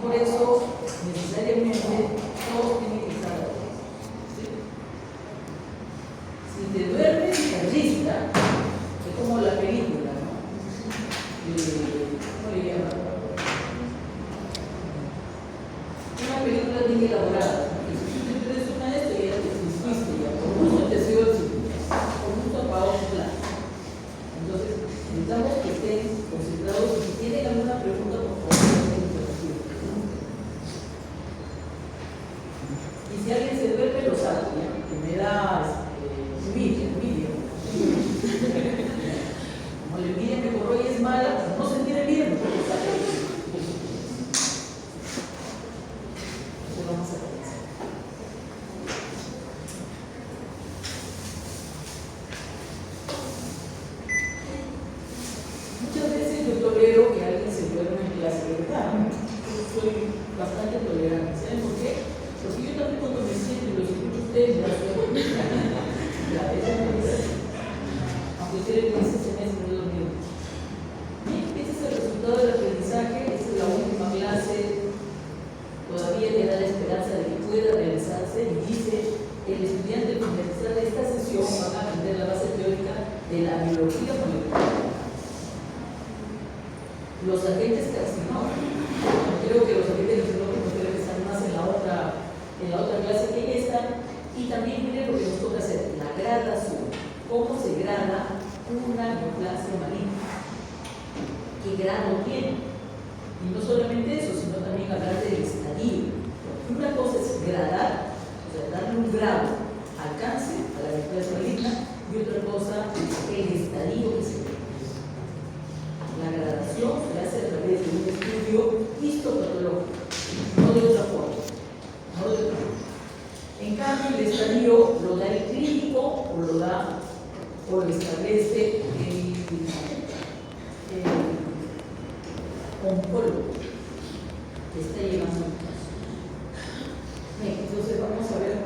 por eso necesariamente todo tiene que estar ahí. ¿Sí? Si te duermes, perdiste. Es como la película, ¿no? ¿Cómo le llaman? Una película bien elaborada. Y si tú te pierdes una de estas, ya te fuiste, ya por gusto te sigo el sitio, por gusto apagó tu plan. Entonces, necesitamos que estén concentrados. Si tienen alguna pregunta, por favor, y si alguien se duerme, lo saco, ¿ya? Que me da envidia. Como la envidia que por hoy es mala, pues no sentir envidia, mejor lo saco. Entonces vamos a comenzar. Muchas veces yo tolero que alguien se duerma en clase, ¿verdad? Soy bastante tolerante. ¿Saben por qué? Porque yo también cuando me siento y los escucho a ustedes, ya estoy a veces no es. Aunque ustedes me dicen, se me hace muy dormido. Bien, ese es el resultado del aprendizaje. Esta es la última clase. Todavía le da la esperanza de que pueda realizarse. Y dice, el estudiante al finalizar esta sesión va a aprender la base teórica de la biología molecular. Los agentes carcinógenos. Creo que los agentes carcinógenos creo que están más en la otra clase que en esta. Y también miren lo que nos toca hacer, la gradación. ¿Cómo se grada una neoplasia maligna? ¿Qué grado tiene? Y no solamente eso, sino también hablar del estadio. Una cosa es gradar, o sea, darle un grado al cáncer, a la neoplasia maligna, y otra cosa es el estadio que se ve. La gradación se hace a través de un estudio histopatológico, no de otra forma. No de otra forma. En cambio, el estadio lo da el clínico o lo establece el oncólogo que está llevando el caso. Bien, entonces vamos a ver,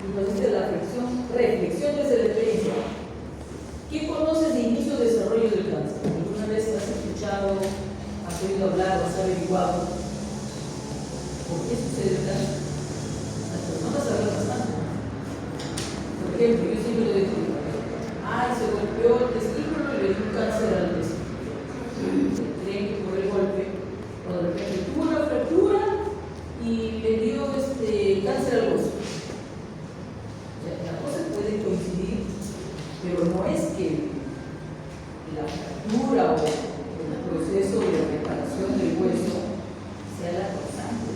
entonces la reflexión desde la experiencia. ¿Qué conoces de inicio de desarrollo del cáncer? ¿Alguna vez has escuchado, has oído hablar o has averiguado por qué sucede el cáncer? Las personas hablan bastante. Por ejemplo, yo siempre lo digo, se golpeó el testículo y le dio un cáncer al testículo. Creen que por el golpe, o de repente tuvo una fractura y le dio cáncer al hueso. O sea, las cosas pueden coincidir, pero no es que la fractura o el proceso de reparación del hueso sea la causante.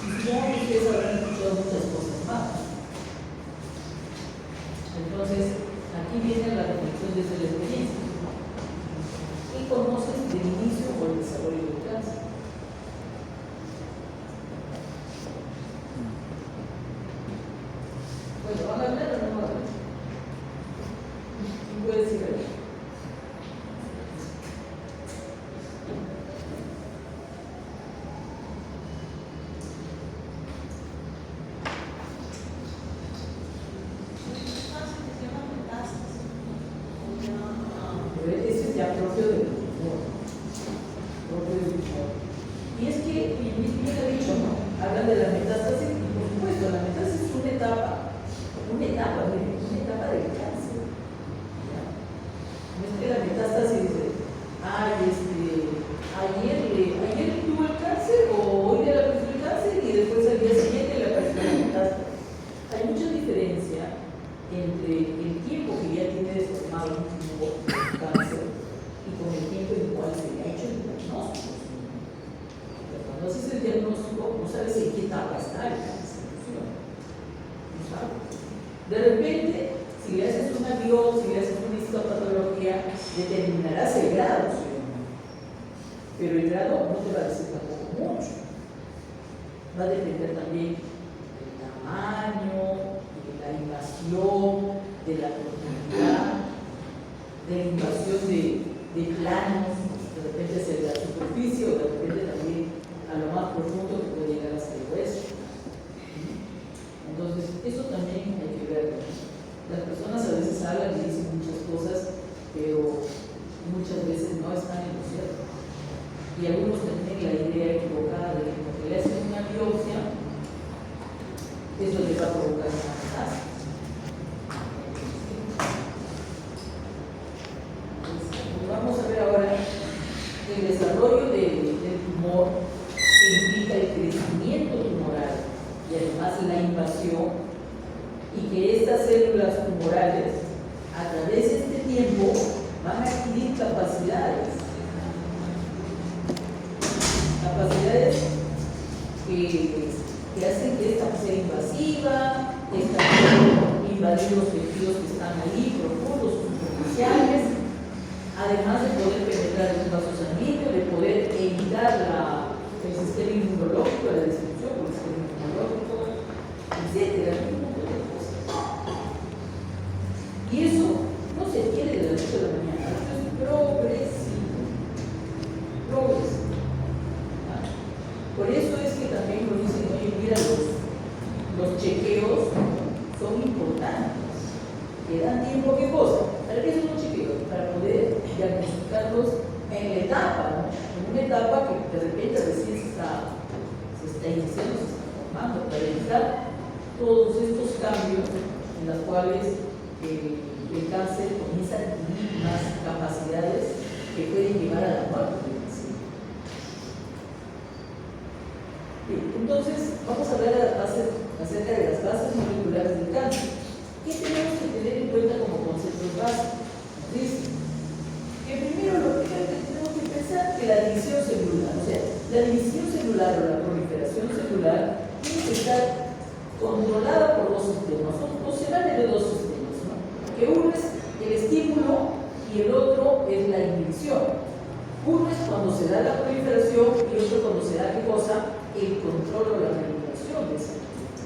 Supongo que ustedes habrán escuchado muchas cosas más. Entonces, aquí viene la reflexión desde la experiencia. ¿Qué conoces del inicio o el desarrollo del cáncer? Bueno, ¿van a hablar o no van a hablar? ¿Quién puede decir algo? Ese es ya propio del tumor. Y es que, bien he dicho, ¿no? Hablan de la metástasis, y por supuesto, la metástasis es una etapa del cáncer. ¿Ya? No es que la metástasis de, ayer tuvo el cáncer, o hoy le apareció el cáncer, y después al día siguiente le apareció la metástasis. Hay mucha diferencia entre el tiempo que ya tiene desformado un tumor cáncer y con el tiempo en el cual se le ha hecho el diagnóstico. Cuando haces el diagnóstico, no sabes en qué etapa está el cáncer. No sabes. De repente, si le haces una biopsia, si le haces una histopatología, determinarás el grado, ¿sí? Pero el grado no te va a decir tampoco mucho. Va a depender también del tamaño, de la invasión, de la profundidad, de la invasión de planos, de repente es de la superficie o de repente también a lo más profundo que puede llegar hasta el hueso. Entonces, eso también hay que verlo. Las personas a veces hablan y dicen muchas cosas, pero muchas veces no están en lo cierto. Y algunos tienen la idea equivocada de que porque le hacen una biopsia, eso le va a provocar una metástasis. Vamos a ver ahora el desarrollo del tumor que implica el crecimiento tumoral y además la invasión, y que estas células tumorales a través de este tiempo van a adquirir capacidades que hacen que esta sea invasiva, que esta pueda invadir los tejidos que están ahí, profundos, superficiales, además de poder penetrar en un vaso sanguíneo, de poder evitar el sistema inmunológico, la destrucción del sistema inmunológico, etcétera, un montón de cosas. Y eso no se adquiere de la noche a la mañana, eso es progresivo. Por eso es que también nos dicen, oye, mira, los chequeos son importantes. ¿Que dan tiempo a qué cosa? ¿Para qué son los chequeos? Para poder diagnosticarlos en la etapa, ¿no? En una etapa que de repente recién se está iniciando, se está formando, para evitar todos estos cambios en los cuales el cáncer comienza a adquirir más capacidades que pueden llevar a la muerte. Bien, entonces, vamos a hablar acerca de las bases moleculares del cáncer. ¿Qué tenemos que tener en cuenta como conceptos básicos? Dice que primero lo primero que tenemos que pensar que la división celular, o sea, la división celular o la proliferación celular tiene que estar controlada por dos sistemas, o se vale de dos sistemas, ¿no? Que uno es el estímulo y el otro es la inhibición. Uno es cuando se da la proliferación y otro cuando se da, ¿qué cosa? El control o la regulación de esa proliferación.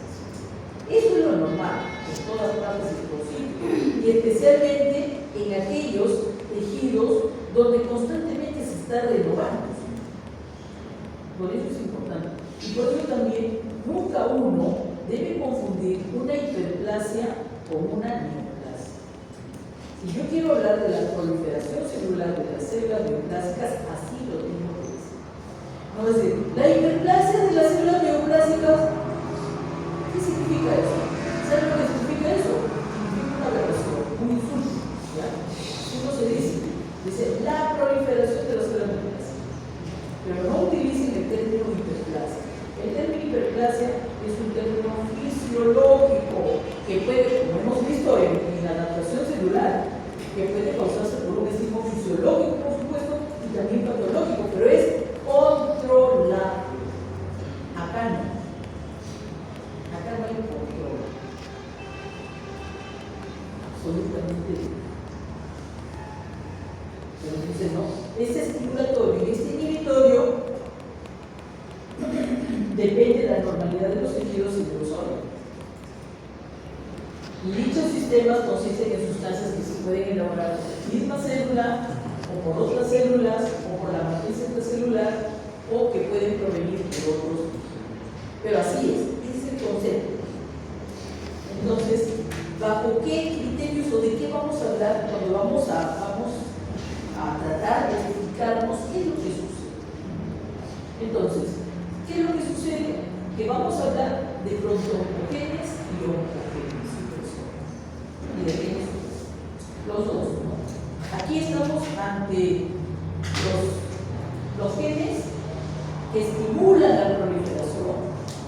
Eso es lo normal en todas partes del proceso, y especialmente en aquellos tejidos donde constantemente se está renovando. Por eso es importante. Y por eso también nunca uno debe confundir una hiperplasia con una neoplasia. Si yo quiero hablar de la proliferación celular de las células neoplásicas, así lo tengo que decir. No es decir, la hiperplasia de las células neoplásicas, ¿qué significa eso? ¿Saben lo que significa eso? Significa una aberración, un insulto. ¿Ya? Uno se dice la proliferación de las células neoplásicas. Pero no utilicen el término hiperplasia. El término hiperplasia es un término fisiológico que puede, como hemos visto en la adaptación celular, que puede causarse por un estímulo fisiológico, por supuesto, y también patológico, pero es controlable. Acá no. Acá no hay control. Absolutamente. Pero entonces no. Este estimulatorio y este inhibitorio depende de la normalidad de los tejidos y de los órganos. Dichos sistemas consisten en sustancias que se pueden elaborar por la misma célula, o por otras células, o por la matriz intracelular, o que pueden provenir de otros tejidos. Pero así es el concepto. Entonces, ¿bajo qué criterios o de qué vamos a hablar cuando vamos a tratar de explicarnos qué es lo que sucede? Entonces, ¿qué es lo que sucede? Que vamos a hablar de frontooncogenes y oncogenes. Y de genes, los dos, ¿no? Aquí estamos ante los genes que estimulan la proliferación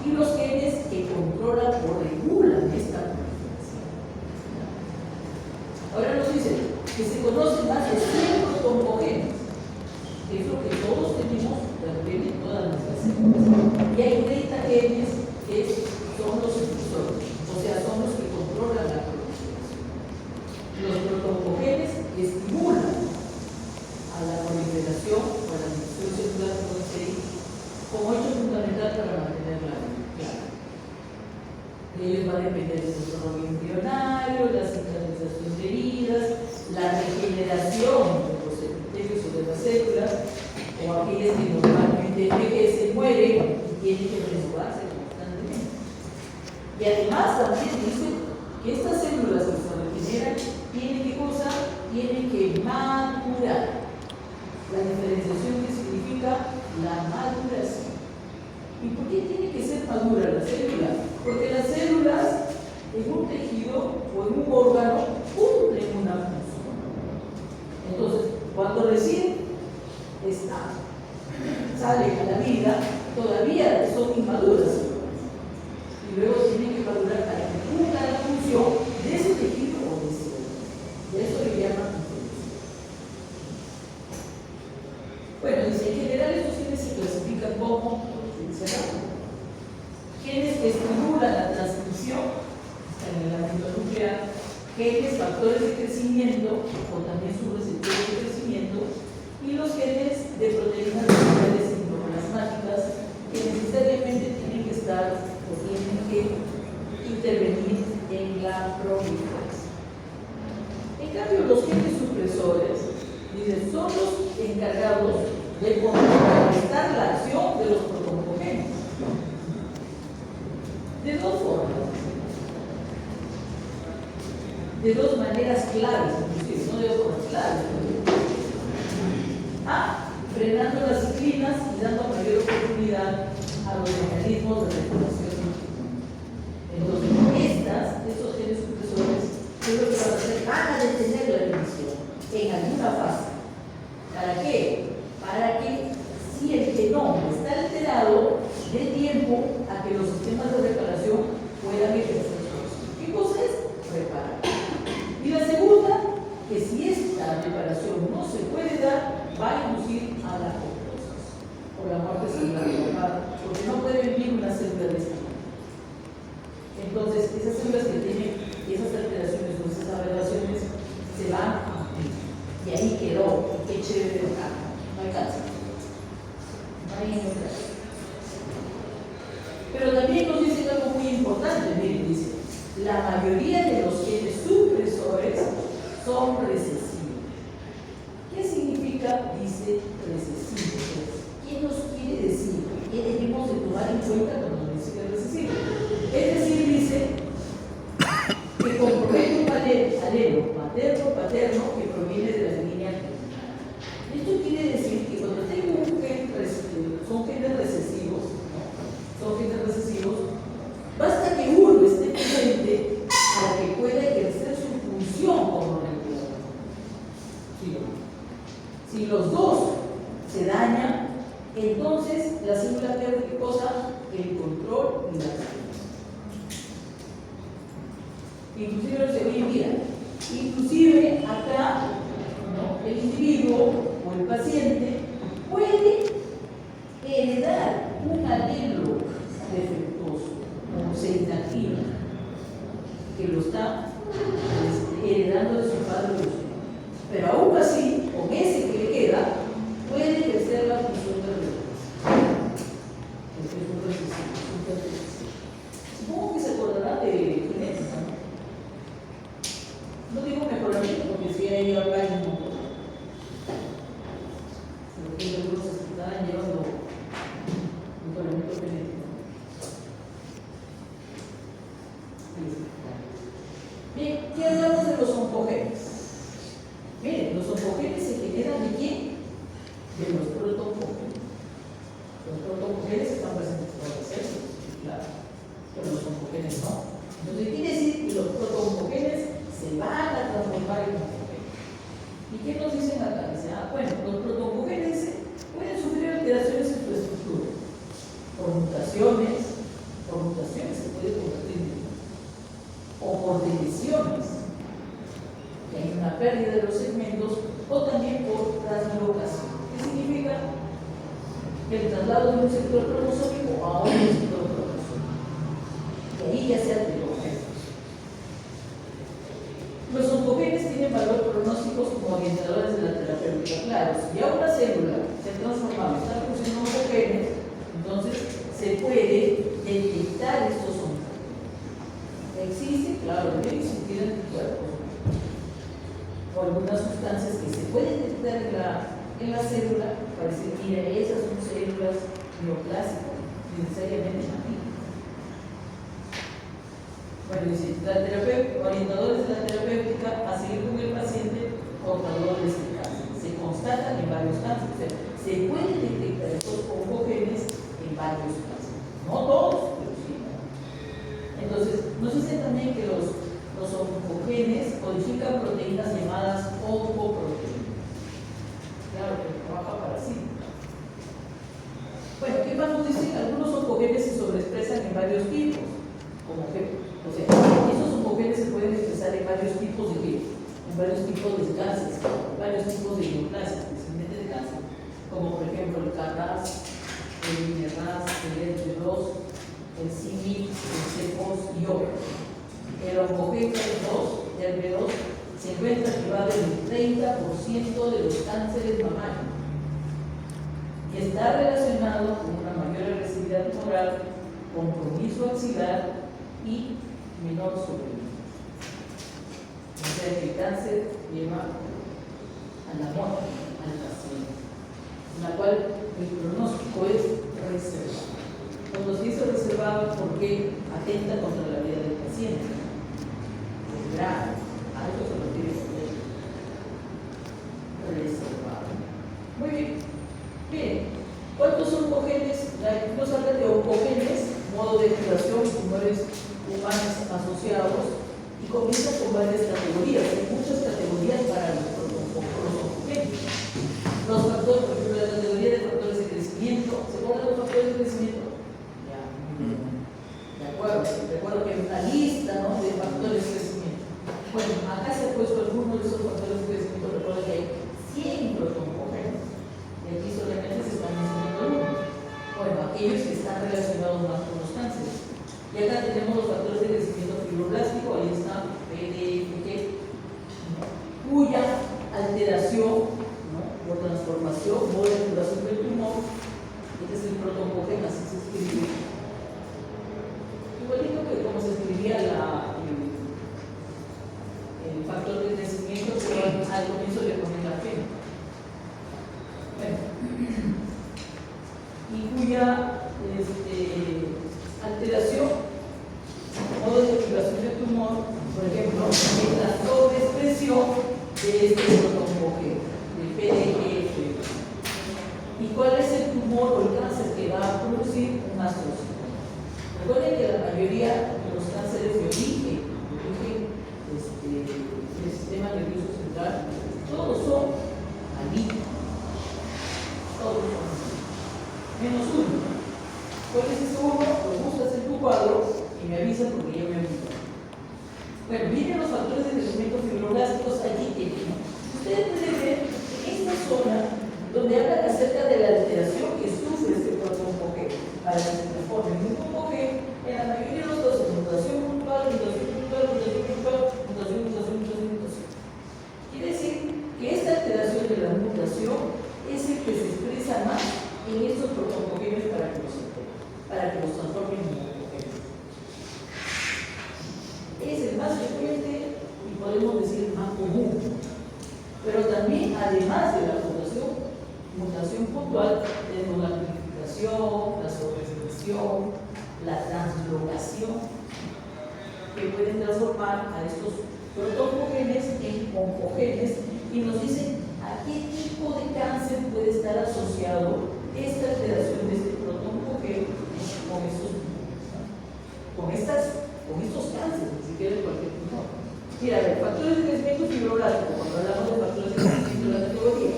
y los genes que controlan o regulan esta proliferación. Ahora nos dicen que se conocen más de 100 oncogenes, que es lo que todos tenemos también en todas nuestras células. Y hay 30 genes que son los impulsores, o sea, son los que controlan la proliferación. Los protooncogenes estimulan a la proliferación o a la división celular como hecho fundamental para mantenerla clara. De ellos va a depender el desarrollo embrionario, la cicatrización de heridas, la regeneración de los epitelios o de las células, o aquellas que normalmente envejecen, mueren y tienen que renovarse constantemente. Y además también dicen que estas células que se regeneran tienen que madurar. La diferenciación que significa significa la maduración. ¿Y por qué tiene que ser madura la célula? Porque las células en un tejido o en un órgano cumplen una función. Entonces, cuando recién salen a la vida, todavía son inmaduras. Y luego tienen que madurar para que cumpla la función de ese tejido o de célula. Y eso le llaman diferencia. Bueno, dice, en general estos genes se clasifican como genes que estimulan la transcripción en el ámbito nuclear, genes factores de crecimiento o también subreceptores de crecimiento, y los genes de proteínas celulares citoplasmáticas que necesariamente tienen que estar o tienen que intervenir en la proliferación. En cambio, los genes supresores dicen, son los encargados de contrarrestar la acción de los protoncogenes. De dos formas, de dos maneras claves, inclusive, no de dos formas claves. Frenando las ciclinas y dando mayor oportunidad a los mecanismos de regulación. Entonces, estos genes supresores, ¿qué es lo que van a hacer? Van a detener la emisión en alguna fase. ¿Para qué? Para que si el genoma está alterado, dé tiempo a que los sistemas de reparación puedan ejercer su función. ¿Qué cosa es? Reparar. Y la segunda, que si esta reparación no se puede dar, va a inducir a la apoptosis o la muerte celular, porque no puede vivir una célula de esta manera. Entonces, esas células que tienen esas alteraciones o esas aberraciones se van a morir. Y ahí quedó, qué chévere el cáncer. No hay cáncer. No hay ningún cáncer. Pero también nos dicen algo muy importante, miren, dice, la mayoría de los genes supresores son recesivos. ¿Qué significa, dice, recesivo? ¿Qué nos quiere decir? ¿Qué debemos de tomar en cuenta cuando nos dice que es recesivo? Es decir, dice que compromete un alelo materno-paterno que proviene de la línea germinal. Esto quiere decir que cuando tengo un gen recesivo, son genes recesivos, basta que uno esté presente para que pueda ejercer su función como regulador. Si los dos se dañan, entonces la célula pierde ¿qué cosa? El control y la acción. Inclusive se oye, mira, inclusive acá, ¿no? El individuo o el paciente puede heredar un alelo defectuoso, como se inactiva, que lo está heredando de su padre o de su madre. Pero aún así, con ese que le queda, puede ejercer la función de regulación. Porque es un recesivo. Supongo que se acordará de genética, ¿no? No digo mejoramiento, porque si hay algo hay un montón. Pero algunos están llevando mejoramiento genético. Bien, ¿qué hablamos de los oncogenes? Miren, los oncogenes se generan ¿de quién? De los protoncogenes. Los protoncogenes están presentes en todas las células, claro, pero los oncogenes no. Entonces quiere decir que los protoncogenes se van a transformar en oncogenes. ¿Y qué nos dicen acá? Dice, bueno, los protoncogenes pueden sufrir alteraciones en su estructura. Por mutaciones se puede convertir en o por deleciones, que hay una pérdida de los segmentos, o también por translocación. ¿Qué significa? Que el traslado de un sector cromosómico a otro sector cromosómico. Y ahí ya se alteró. Los oncogenes tienen valor pronósticos como orientadores de la terapéutica. Claro, si ya una célula se ha transformado, está produciendo oncogenes, entonces se puede detectar estos oncogenes. Existe, claro, debe existir anticuerpos o algunas sustancias que se pueden detectar en la célula para decir, mira, esas son células neoplásicas, necesariamente malignas. Bueno, dice, orientadores de la terapéutica a seguir con el paciente portador de este cáncer. Se constatan en varios cánceres, o sea, se puede detectar modifican proteínas llamadas oncoproteínas. Claro que trabaja para sí. Bueno, ¿qué más nos dicen? Algunos oncogenes se sobreexpresan en varios tipos. Como que, o sea, esos oncogenes se pueden expresar en varios tipos de qué? En varios tipos de cánceres, varios tipos de neoplasias, especialmente de cáncer, como por ejemplo el KRAS, el NRAS, el LG2, el CIMIC, el CEPOS y otros. El oncogen B2 se encuentra activado en el 30% de los cánceres mamarios y está relacionado con una mayor agresividad tumoral, compromiso axilar y menor sobrevida. O sea que el cáncer lleva a la muerte al paciente, en la cual el pronóstico es reservado. Cuando se dice reservado, porque atenta contra la vida del paciente. Es grave, a eso se refiere reservado. Muy bien. Bien, ¿cuántos oncogenes? Nos habla de oncogenes, modo de activación, tumores humanos asociados, y comienza con varias categorías. Hay muchas categorías para los oncogenes. Los factores, por ejemplo, la categoría de factores de crecimiento. ¿Se acuerdan los factores de crecimiento? Ya, de acuerdo. Recuerdo que hay una lista, ¿no?, de factores de crecimiento. Bueno, acá se ha puesto algunos de esos factores de crecimiento. Recuerda que hay 100 oncogenes. Y aquí solamente se están mencionando algunos. Bueno, aquellos que están relacionados más con los cánceres. Y acá tenemos los factores de crecimiento fibroblástico, ahí está PDFG, cuya alteración, ¿no?, por transformación o alteración del tumor, este es el protoncogen, así se escribe. Igualito que como se escribía el factor de crecimiento, pero al comienzo le ponen la G. Bueno, y cuya alteración, modo de activación del tumor, por ejemplo, en la sobreexpresión de este protoncogen, del PDGF. ¿Y cuál es el tumor o el cáncer que va a producir un astrocito? Recuerden que la mayoría de los cánceres de origen del sistema nervioso central, todos son malignos. Todos son menos uno. ¿Cuál es ese uno? Pues buscas en tu cuadro y me avisas porque ya me olvidé. Bueno, miren los factores de crecimiento fibroblásticos allí tienen. Ustedes pueden ver en esta zona donde hablan acerca de la alteración que sufre este protoncogen para que se transforme en un oncogen. En la mayoría de los casos, mutación puntual, mutación puntual, mutación puntual, mutación, mutación, mutación, mutación. Quiere decir que esta alteración de la mutación es el que se expresa más en estos protoncogenes para que los transformen en oncogenes. Es el más frecuente y podemos decir el más común. Pero también, además de la mutación puntual, tenemos la amplificación, la sobreexpresión, la translocación, que pueden transformar a estos protoncogenes en oncogenes y nos dicen a qué tipo de cáncer puede estar asociado esta alteración de este protoncogen con estos cánceres, ni siquiera de cualquier tumor. Mira, a ver, factores de crecimiento fibroblástico, cuando hablamos de factores de crecimiento de la categoría,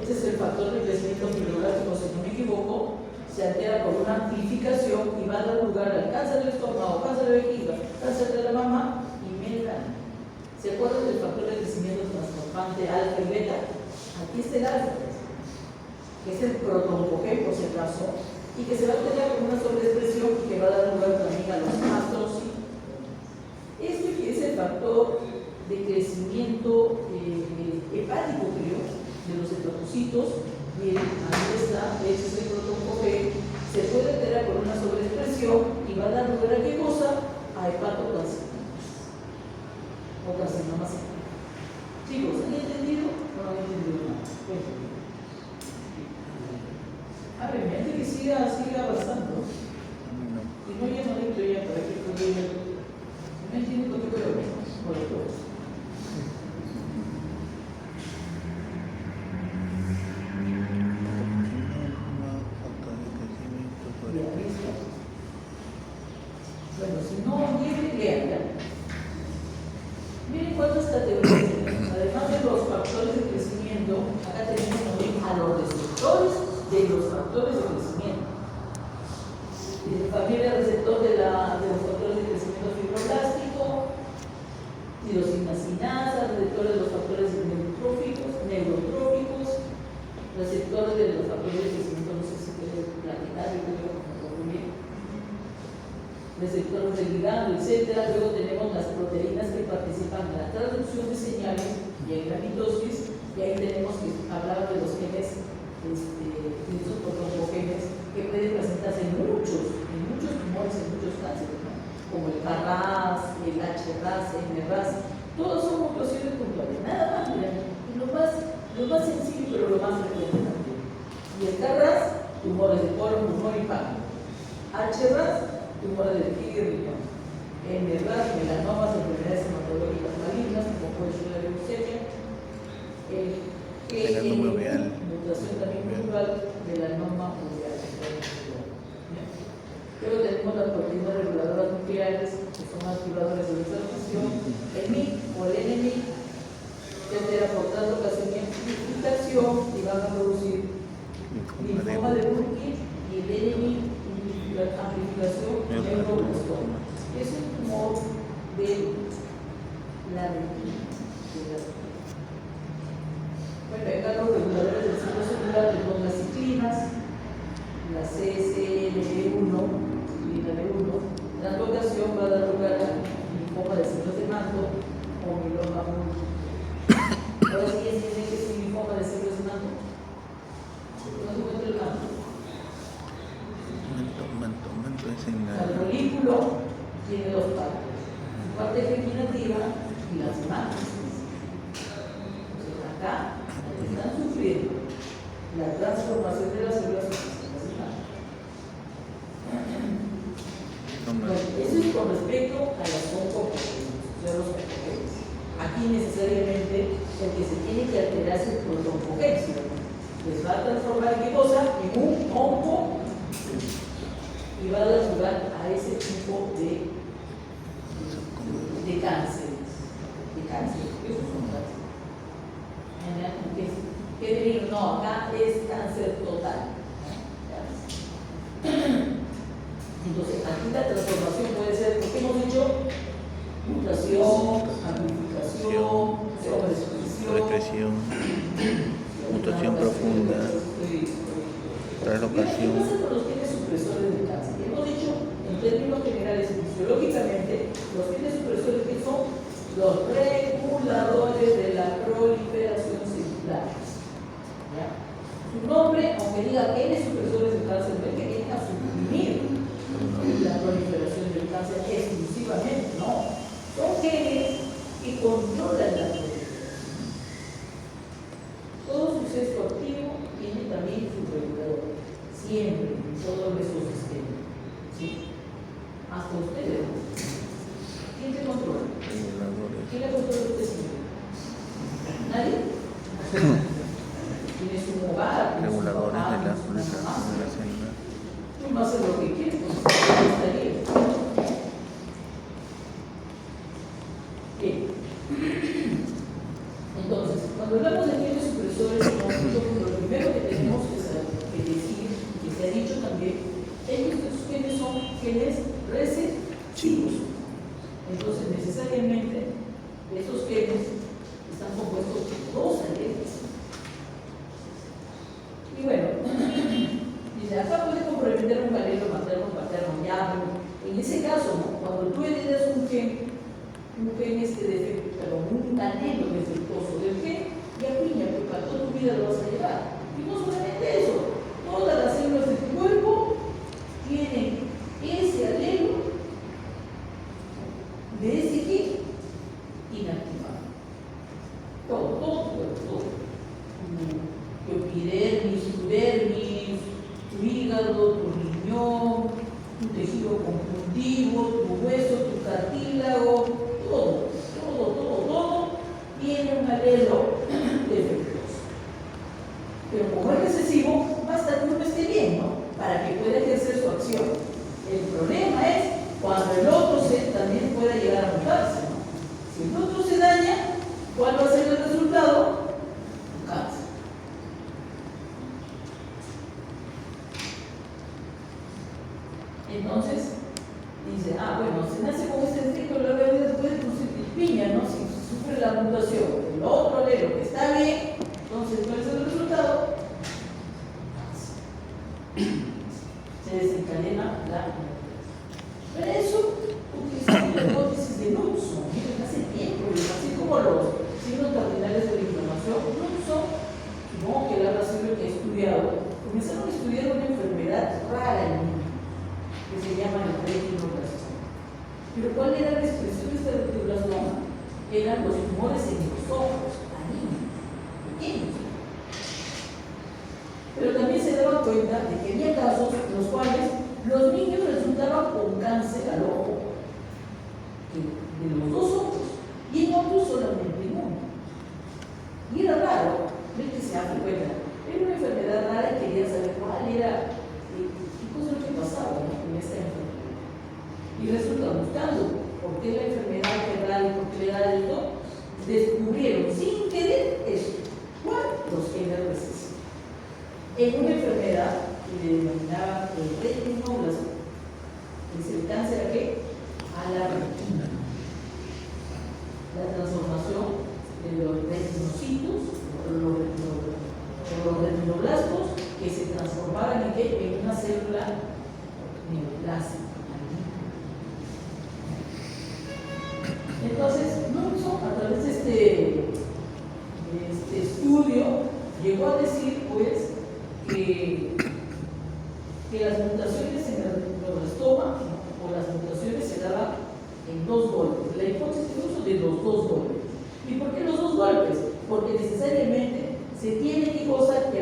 este es el factor de crecimiento fibroblástico, si no me equivoco, se altera por una amplificación y va a dar lugar al cáncer del estómago, cáncer de vejiga, cáncer de la mama y melanoma. ¿Se acuerdan del factor de crecimiento transformante alfa y beta? Aquí está el alfa, que es el protoncogen por si acaso, y que se va a alterar con una sobreexpresión y que va a dar lugar también a los astrocitos. Este que es el factor de crecimiento hepático, creo, de los hepatocitos, y ahí está, de hecho es el protoncogen, se puede alterar por una sobreexpresión y va a dar lugar a qué cosa? A hepatocarcinomas o carcinomas. Chicos, ¿han entendido o no han entendido nada? A ver, antes que siga avanzando, y no ya no entro ya para que pueda ir. No entiendo por qué puedo ver por todo. Bueno, si no entienden, lean. Miren cuántas de los factores de crecimiento. Familia receptor de los factores de crecimiento fibroblástico, tirosina sinasa, receptor de los factores neurotróficos, receptor de los factores de crecimiento, no sé si es planetario, creo que me bien, receptores de ligando, etc. Luego tenemos las proteínas que participan en la traducción de señales y en la mitosis, y ahí tenemos que hablar de los genes, esos protogenes que pueden presentarse en muchos tumores, en muchos cánceres, ¿no? Como el KRAS, el HRAS, el MRAS, todos son mutaciones puntuales, nada más, miren, lo más sencillo, pero lo más frecuente también. Y el KRAS, tumores de colon, pulmón y páncreas. HRAS, tumores de vejiga y riñón. MRAS, melanomas, enfermedades hematológicas malignas, como puede ser la leucemia. Mutación también plural, melanoma uveal. Luego tenemos las proteínas reguladoras nucleares, que son activadores de la transcripción, el MIC o el NMIC, que altera por translocación y amplificación y van a producir linfoma de Burkitt, y el NMIC, amplificación neuroblastoma. Es un tumor de la retina. Bueno, acá los reguladores del ciclo celular son las ciclinas, la CSLB1, la locación va a dar lugar a linfoma de células de manto o mieloma múltiple. Ahora sí entienden que es un linfoma de células de manto. ¿No se encuentra el manto? Manto es en la... El folículo tiene dos partes, su parte vegetativa y las mantas. Entonces acá están sufriendo la transformación de las células. Bueno, eso es con respecto a las oncogenes. Aquí necesariamente el que se tiene que alterar es el oncogenes. Les va a transformar en qué cosa? En un onco y va a dar lugar a ese tipo de cánceres. Esos son cánceres. ¿Qué diría? No, acá es cáncer total. Entonces, aquí la transformación puede ser, porque hemos dicho, mutación, amplificación, sobreexpresión, mutación profunda, traslocación. ¿Qué pasa con los genes supresores del cáncer? Hemos dicho, en términos generales, fisiológicamente, los genes supresores que son los reguladores de la proliferación celular. ¿Ya? Su nombre, aunque diga genes supresores del cáncer, no es que vienen a suprimir la proliferación del cáncer exclusivamente, no. Son genes que controlan la proliferación. Todo suceso activo tiene también su regulador, siempre, en todos esos sistemas. ¿Sí? Hasta ustedes. ¿Quién te controla? ¿Quién le controla a usted siempre? ¿Nadie? Tiene su hogar. Reguladores de la célula. Tú no haces lo que quieres, pues está bien. Bien. Entonces, cuando hablamos de genes supresores, lo primero que tenemos que decir, que se ha dicho también, es que estos genes son genes receptivos. Entonces, necesariamente, esos genes están compuestos por dos alelos. Y bueno, dice, acá puede comprometer un alelo materno, paterno, ya, en ese caso, ¿no? Cuando tú heredas un gen un alelo defectuoso del gen, ya piña, porque para toda tu vida lo vas a llevar. Y no solamente eso, todas las células de tu cuerpo tienen ese alelo de ese gen inactivado. Todo. Tu epidermis, tu dermis, tu hígado, tu riñón, tu tejido conjuntivo, tu hueso, tu cartílago, todo tiene un alelo defectuoso. Pero como es recesivo, basta que uno esté bien, ¿no? Para que pueda ejercer su acción. El problema es cuando el otro también pueda llegar a mutarse, ¿no? Si el otro se daña, ¿cuál va a ser el resultado? Cáncer. Entonces, dice, bueno, se nace con este defecto, la verdad después de producir piña, ¿no? Si sufre la mutación del otro alelo que está bien, entonces, ¿cuál es el resultado? Se desencadena la inactivación. Para eso, utilizamos la hipótesis de Knudson, hace tiempo, así como los signos cardinales de la inflamación. Knudson, supongo que él habrá sido el que ha estudiado, comenzaron a estudiar una enfermedad rara en niños, que se llama el retinoblastoma. Pero ¿cuál era la expresión de este retinoblastoma? Eran los tumores en los ojos, a niños, pequeños. Pero también se daban cuenta de que había casos en los cuales los niños resultaban con cáncer al ojo, de los dos ojos, y en otros solamente en uno. Y era raro, ven que se hace cuenta, era una enfermedad rara y quería saber cuál era, qué cosa es lo que pasaba, ¿no?, en esta enfermedad. Y resulta, buscando por qué la enfermedad es rara y por qué le da esto, descubrieron sin querer esto. ¿Cuál? Los genes recesivos. En una enfermedad que le denominaban el retinoblastoma, que es el cáncer ¿a qué? A la retina. La transformación de los retinocitos, los retinoblastos, que se transformaban ¿en qué? En una célula neoplástica. Entonces, Knudson, a través de este estudio, llegó a decir, pues, que las mutaciones en el retinoblastoma, o las mutaciones se daban en dos golpes. La hipótesis uso de los dos golpes. ¿Y por qué los dos golpes? Porque necesariamente se tiene que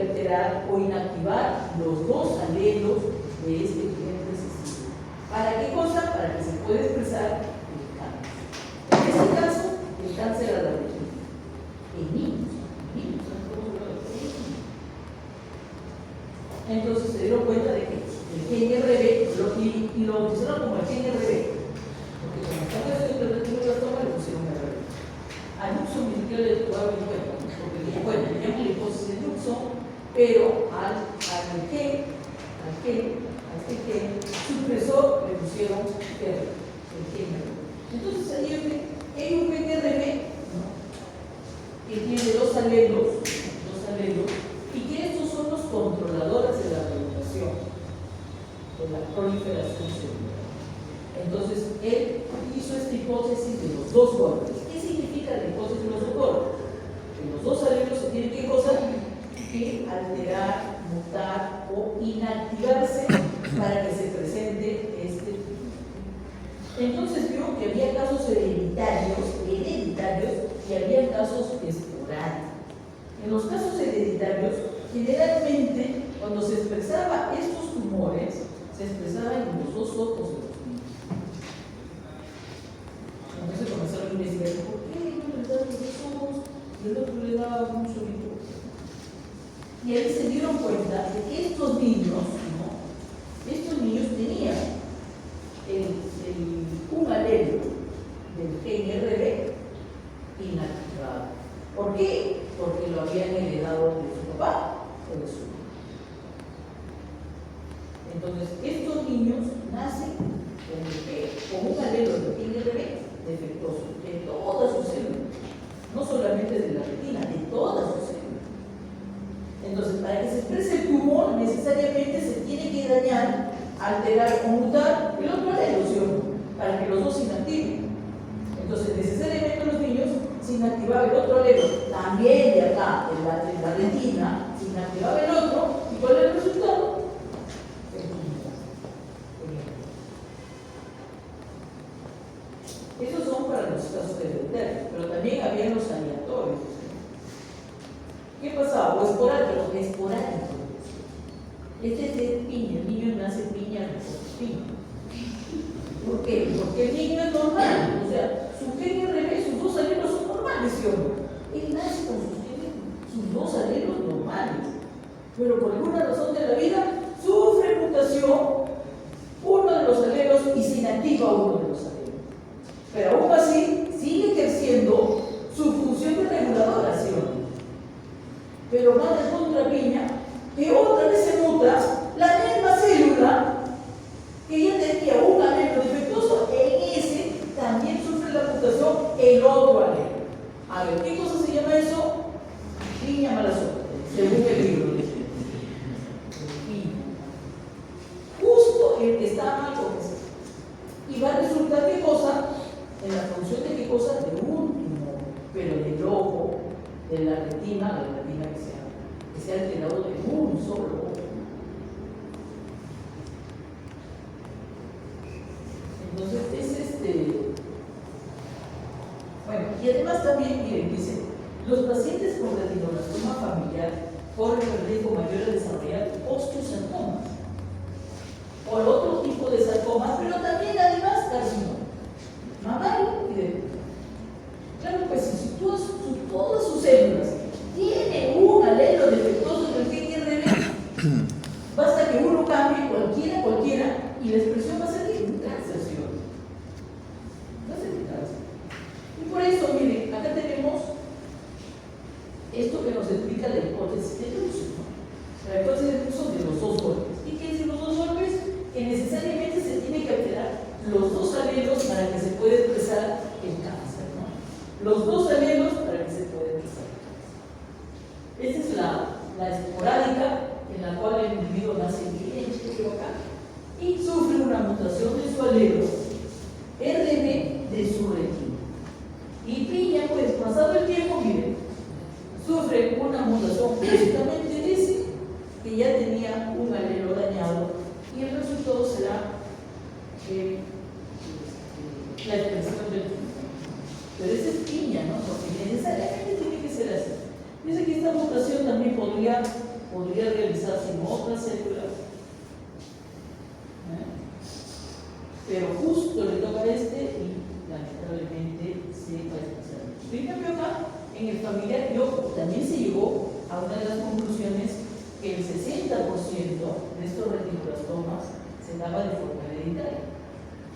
alterar o inactivar los dos alelos de este gen recesivo. ¿Para qué cosa? Para que se pueda expresar el cáncer. En este caso, el cáncer a la retina. En niños. Entonces se dieron cuenta de que el gen RB, y lo bautizaron como el gen RB, porque como estaba haciendo el retinoblastoma le pusieron RB. A Knudson ni siquiera le tocaba en cuenta, porque le llaman la hipótesis de Knudson, pero a este gen supresor le pusieron R, el gen RB. Entonces ahí hay un gen RB, ¿no?, que tiene dos alelos, y que estos son los controladores de la regulación, de la proliferación celular. Entonces, él hizo esta hipótesis de los dos golpes. ¿Qué significa la hipótesis de los dos golpes? Que los dos alelos se tienen que alterar, mutar o inactivarse para que se presente este tipo. Entonces vio que había casos hereditarios y había casos esporádicos. En los casos hereditarios, generalmente, cuando se expresaba estos tumores, se expresaban en los dos ojos de los niños. Entonces comenzaron a investigar por qué uno le daba los dos ojos y el otro le daba un solito. Y ahí se dieron cuenta de que estos niños tenían un alelo del gen RB inactivado. ¿Por qué? Porque lo habían heredado de su papá o de su mamá. Entonces, estos niños nacen con un alelo de gen RB defectuoso de todas sus células, no solamente de la retina, de todas sus células. Entonces, para que se exprese el tumor, necesariamente se tiene que dañar, alterar o mutar el otro alelo, ¿sí o no?, para que los dos se inactiven. Entonces, necesariamente los niños se inactivaba el otro alelo, también de acá, en la retina, se inactivaba el otro, ¿y cuál era el resultado? Esos son para los casos hereditarios, pero también había los aleatorios. ¿Qué pasaba? O esporádico. Este es de piña, el niño nace piña. ¿Por qué? Porque el niño es normal, o sea, su gen RB, sus dos alelos son normales, ¿sí o no? Él nace con sus dos alelos normales, pero por alguna razón de la vida sufre mutación uno de los alelos y se inactiva uno de los alelos. Pero aún así sigue ejerciendo su función de reguladora, ¿sí o no? Pero más de contra piña, que otra vez se muta la misma célula que ya tenía el que está mal con eso. Y va a resultar qué cosa, en la función de qué cosa, de un tumor, pero del ojo, de la retina que sea alterado de un solo ojo. Entonces es bueno, y además también, miren, dice, los pacientes con retinoblastoma familiar corren el riesgo mayor de desarrollar osteosarcomas o el otro tipo de sarcomas, pero también además carcinoma mamario y de útero. Claro, pues si todas sus células tienen un alelo defectuoso del gen RB, basta que uno cambie cualquiera, y la expresión va a ser un cáncer, ¿sí? Va a ser un cáncer. Y por eso, miren, acá tenemos esto que nos explica la hipótesis de Druso, ¿no? La hipótesis de Druso de los dos golpes. ¿Y qué dicen los dos golpes? Que necesariamente se tiene que alterar los dos alelos para que se pueda expresar el cáncer, ¿no? Los dos alelos para que se pueda expresar el cáncer. Esta es la esporádica en la cual el individuo nace bien acá y sufre una mutación de su alelo RB de su retina. Y Piña, pues pasado el tiempo, miren, sufre una mutación justamente de ese que ya tenía un alelo dañado, y el resultado será la expresión del tumor. Pero esa es Piña, ¿no? Porque necesariamente tiene que ser así. Dice que esta mutación también podría realizarse en otras células, pero justo le toca a este y lamentablemente se va a expresar. En cambio acá, en el familiar, también se llegó a una de las conclusiones que el 60% de estos retinoblastomas se daba de forma hereditaria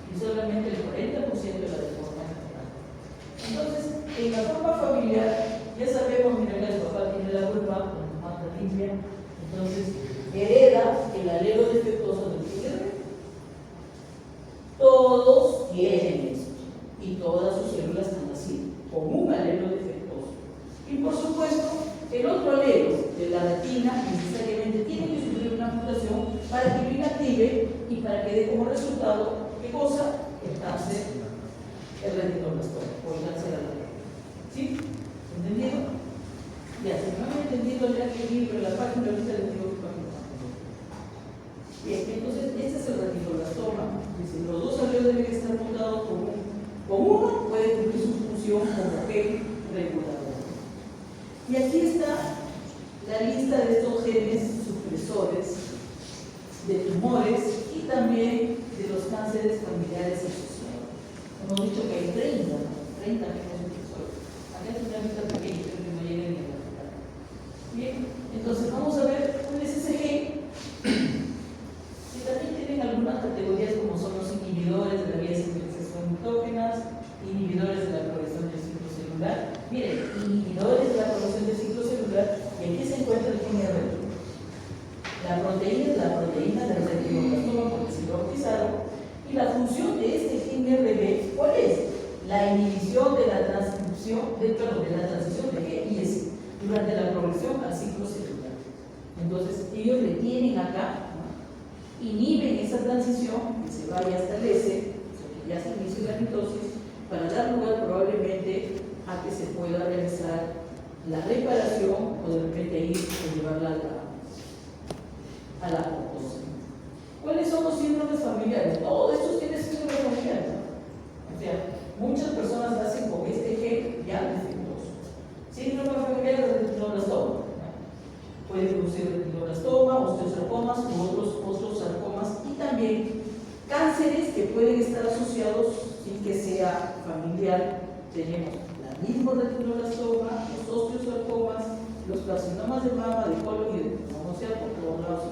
y solamente el 40% era de forma natural. Entonces, en la forma familiar, ya sabemos, mira, el papá tiene la culpa, la mamá está limpia, entonces hereda el alelo defectuoso del tigre. Todos tienen esto y todas sus células están así, con un alelo defectuoso. Y por supuesto, el otro alelo de la retina necesariamente tiene que sufrir una mutación para que lo inactive y para que dé como resultado, ¿qué cosa? El cáncer, el retinoblastoma o el cáncer al alelo. ¿Sí? ¿Entendido? Ya, si no han entendido, lean el libro, la página, ahorita les digo qué página. Bien, entonces, este es el retinoblastoma. Dice, los dos alelos deben estar mutados con uno, puede cumplir su función como gen regulador. Y aquí está la lista de estos genes supresores de tumores y también de los cánceres familiares asociados. Hemos dicho que hay 30 genes supresores. Acá es una lista pequeña, creo que no llega ni a la mitad. Bien, entonces vamos a ver cuál es ese gen. Y también tienen algunas categorías como son los inhibidores de la vía de señalización mutógenas, inhibidores de la progresión del ciclo celular. Miren, inhibidores de la progresión del ciclo celular, y aquí se encuentra el gen RB. La proteína es la proteína del retinoblastoma porque se bautizaron, y la función de este gen RB, ¿cuál es? La inhibición de la transición de G y S durante la progresión al ciclo celular. Entonces, ellos le tienen acá, ¿no? Inhiben esa transición que se vaya hasta el S, que ya se inicia la mitosis, para dar lugar probablemente a que se pueda realizar la reparación o de repente ir o llevarla a la apoptosis. ¿Cuáles son los síndromes familiares? Todos estos tienen síndromes familiares, ¿no? O sea, muchas personas nacen con este gen ya defectuoso. Síndrome familiar de retinoblastoma, ¿no? Puede producir retinoblastoma, osteosarcomas u otros sarcomas, y también cánceres que pueden estar asociados sin que sea familiar. Tenemos el mismo retinoblastoma, los osteosarcomas, los carcinomas de mama, de colon y de pulmón, o sea, por todos lados.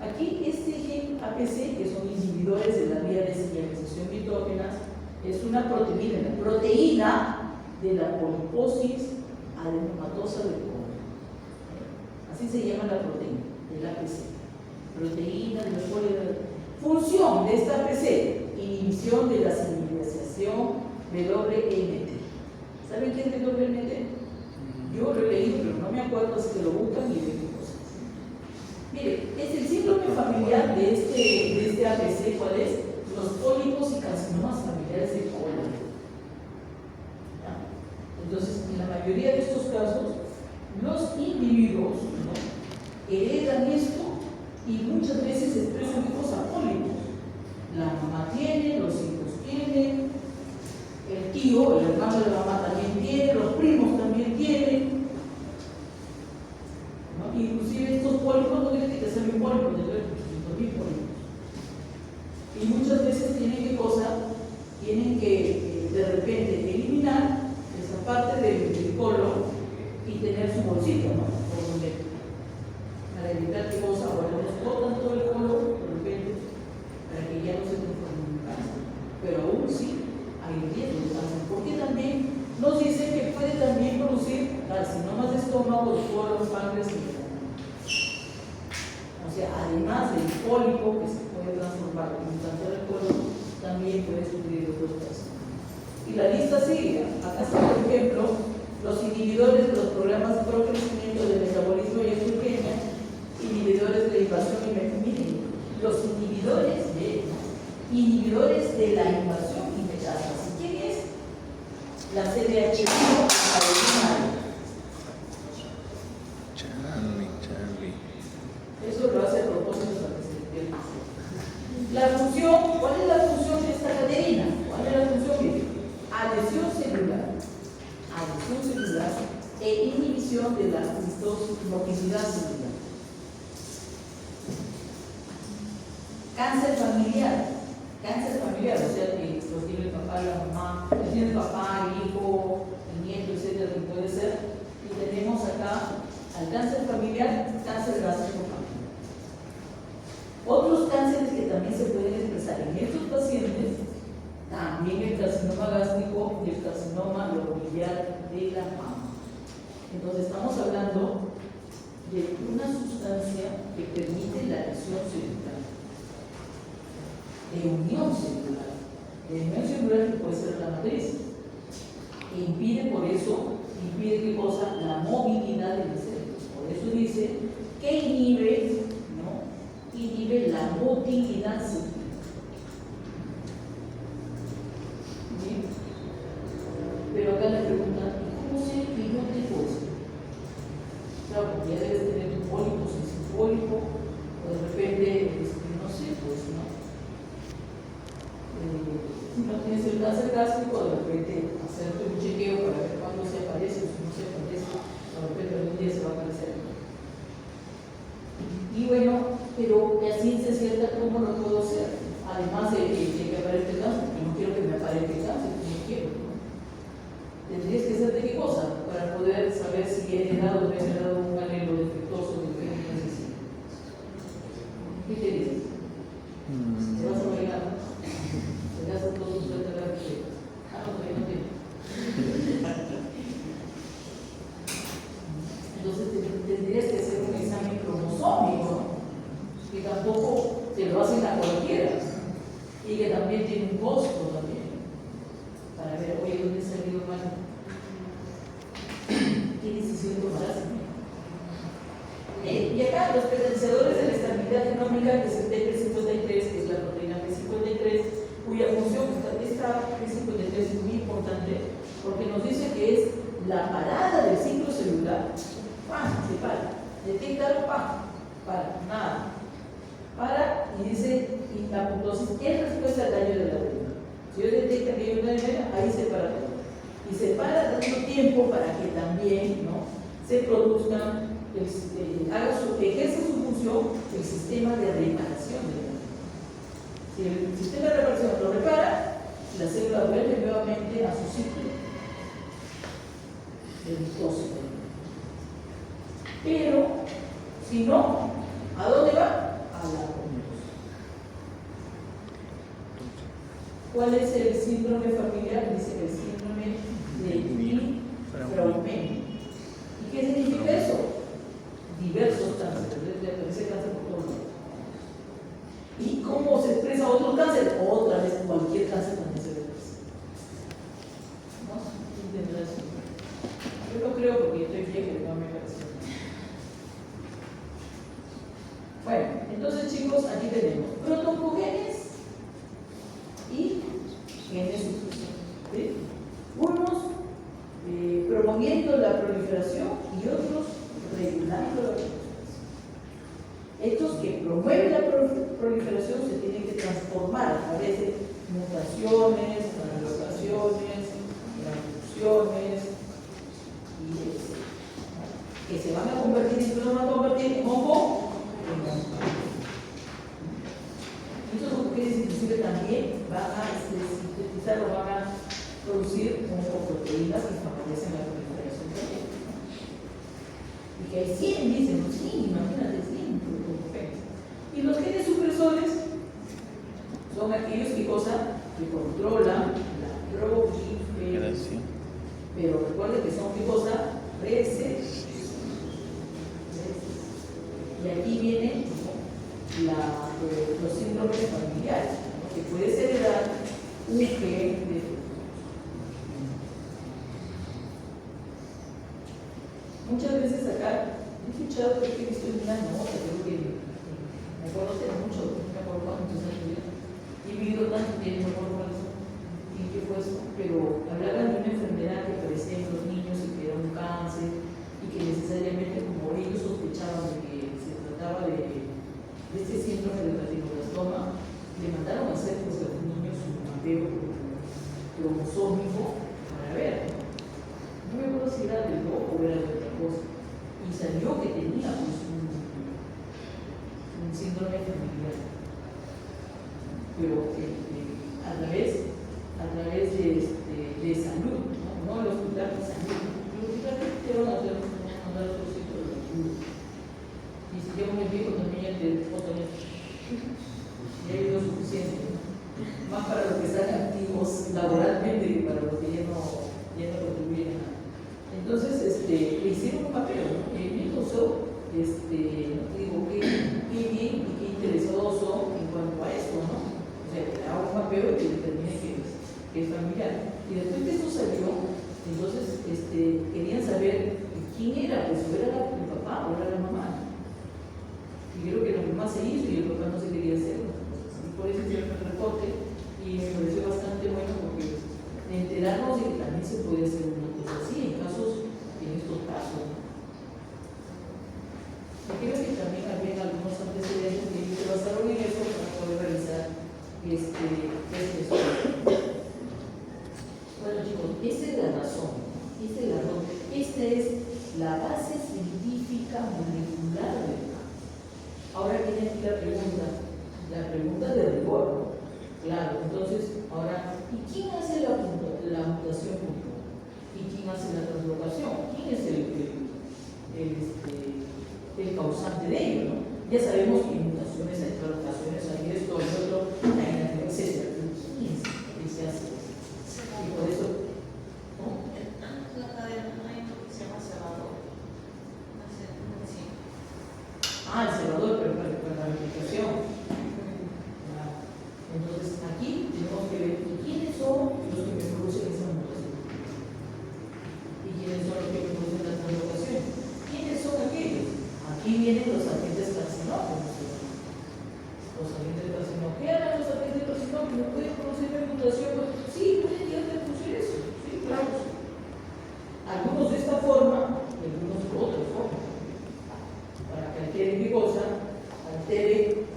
Aquí este gen APC, que son inhibidores de la vía de señalización mitógenas, es una proteína de la poliposis adenomatosa del colon. Así se llama la proteína, del APC. Proteína de la poliposis. Función de esta APC, inhibición de la señalización WNT. ¿Saben qué es WNT? Yo lo he leído, pero no me acuerdo, así que lo buscan y ven qué cosas. Mire, es el síndrome familiar de este ABC, ¿cuál es? Los pólipos y carcinomas familiares del colon. ¿Ya? Entonces, en la mayoría de estos casos, los individuos, ¿no?, heredan esto y muchas veces expresan hijos a pólipos. La mamá tiene, los hijos tienen, el tío, el hermano de la mamá también tiene, los primos también tienen. ¿No? Inclusive estos pólipos no tienen que ser un pólipo, de 800.000 pólipos. Y muchas veces tienen que de repente eliminar esa parte del colon y tener su bolsito, ¿no? Por donde, para evitar que cosa, ahora nos botan todo el colon de repente para que ya no se transforme en cáncer. Pero aún sí hay riesgo de cáncer, porque también nos dicen que puede también producir carcinomas de estómago, de colon, páncreas y riñón. O sea, además del pólipo que se puede transformar en un cáncer del colon, también puede sufrir otros casos. Y la lista sigue. Acá está, por ejemplo, los inhibidores de los programas de procrecimiento del metabolismo y eugenia, inhibidores de la invasión y mecanismo. Los inhibidores de la invasión y metástasis. ¿Quién es? La CDH1 Charlie. Eso lo hace a propósito para que se entienda. La función, ¿cuál es la función de esta cadeína? ¿Cuál es la función? Adhesión celular e inhibición de la motilidad celular. Cáncer familiar, o sea que lo tiene el papá, la mamá, lo tiene el papá, el hijo, el nieto, etcétera, que puede ser. Y tenemos acá al cáncer familiar, cáncer gástrico familiar. Otros cánceres que también se pueden expresar en estos pacientes, también el carcinoma gástrico y el carcinoma lobar de la mama. Entonces estamos hablando de una sustancia que permite la lesión celular, de unión celular que puede ser la matriz, e impide por eso, ¿qué cosa? La movilidad de las células. Por eso dice que inhibe la motilidad celular. ¿Sí? Pero acá le preguntan, ¿cómo sé que no tengo esto? Claro, porque ya debes tener un pólipo, sin pólipo, o de repente, no sé, pues no. Si no tienes el cáncer gástrico, de repente hacerte un chequeo para ver cuándo se aparece, o si no se aparece, de repente algún día se va a aparecer. Y bueno, pero la ciencia cierta, ¿cómo lo puedo hacer? Además de que aparezca el cáncer, porque no quiero que me aparezca el cáncer, no quiero, ¿no? Tendrías que hacer de qué cosa para poder saber si he heredado o no he heredado un alelo defectuoso de que no necesito. ¿Qué querías? ¿Te vas a bailar? ¿Te vas a todo tu tratar de no tengo. Entonces tendrías que hacer un examen cromosómico, que tampoco te lo hacen a cualquiera, y que también tiene un costo también, para ver, oye, ¿dónde ha salido mal? ¿Qué decisión tomarás? Y acá los potenciadores de la estabilidad genómica, que es el TP53, que es la proteína P53, cuya función, esta P53 es muy importante, porque nos dice que es la parada del ciclo celular. ¡Pam! Se para. Detecta, ¡pam! Para, nada. Para, y dice, y la apoptosis es respuesta al daño de la célula. Si yo detecto que hay una daño, ahí se para todo. Y se para dando tiempo para que también, ¿no?, se produzcan, ejerza su función el sistema de reparación de la célula. Si el sistema de reparación lo repara, la célula vuelve nuevamente a su ciclo de mitosio. Pero, si no, ¿a dónde va? A la apoptosis. ¿Cuál es el síndrome familiar? Dice que el síndrome de Fraumeni. ¿Y qué significa eso? Diversos cánceres, ese cáncer por todos lados. ¿Y cómo se expresa otro cáncer? Otra vez, cualquier cáncer también se expresa. ¿No? ¿Quién tendrá eso? Yo no creo, porque yo estoy viejo y no me parece. Entonces, chicos, aquí tenemos protoncogenes y genes supresores, ¿sí? Unos promoviendo la proliferación y otros regulando la proliferación. Estos que promueven la proliferación se tienen que transformar a través de mutaciones, translocaciones, transducciones y que se van a convertir en hongo. Muchos oncogenes inclusive también van a sintetizar o van a producir oncoproteínas que favorecen la proliferación también. Y que hay 100, dicen, sí, imagínate, 100 oncogenes. Y los genes supresores son aquellos que controlan la proliferación. Pero recuerden que son qué cosa, recesivos. Y aquí vienen los síndromes familiares, ¿no? Que puedes heredar un gen de. Muchas veces acá he escuchado que he visto en una nota, creo que me acuerdo hace mucho, no me acuerdo cuántos años, he vivido tanto tiempo, no me acuerdo cuál y qué fue eso, pero hablaban de una enfermedad que aparecía en los niños y que era un cáncer y que necesariamente, como ellos sospechaban de que se trataba de este síndrome de retinoblastoma, le mandaron a hacer pues, a los niños un mapeo cromosómico para ver. No me acuerdo si era del loco o era de otra cosa. Y salió que tenía pues, un síndrome familiar. Pero a través de salud, no el hospital de salud. El hospital te van a mandar otro sitio de salud. Y si yo me fijo también de otro mes. Y hay lo suficiente, ¿no? Más para los que están activos laboralmente que para los que ya no contribuyen a nada. Entonces, le hicieron un papel, ¿no? Me causó, digo, qué bien y qué interesoso en cuanto a esto, ¿no? O sea, que haga un papel que determine que es familiar. Y después que esto salió, entonces querían saber quién era, pues, o era el papá o era la mamá. Y creo que la mamá se hizo y el papá no se quería hacer. Y por eso hicieron el reporte y me pareció bastante bueno porque enterarnos de que también se puede hacer una cosa así en estos casos. Y creo que también había algunos antecedentes que se basaron en eso para poder realizar este estudio. Bueno, chicos, esta es la razón. Esta es la base científica molecular del cáncer. Ahora viene aquí la pregunta de rigor, ¿no? Claro, entonces, ahora, ¿y quién hace la mutación puntual? ¿Y quién hace la translocación? ¿Quién es el causante de ello, ¿no? Ya sabemos que hay mutaciones, hay translocaciones, hay esto, hay otro, hay etc. ¿Quién es el que se hace eso? Y por eso, ¿no? En la cadena hay uno que se llama cebador. El cebador, pero para la replicación. Entonces, aquí tenemos que ver quiénes son los que me producen esa mutación y quiénes son los que me producen la translocación. ¿Quiénes son aquellos? Aquí vienen los agentes carcinógenos. Los agentes carcinógenos. ¿Qué harán los agentes carcinógenos? ¿Pueden producir la mutación? Sí, pueden llegar a producir eso. Sí, claro. Algunos de esta forma y algunos de otra forma. Para que altere qué cosa, altere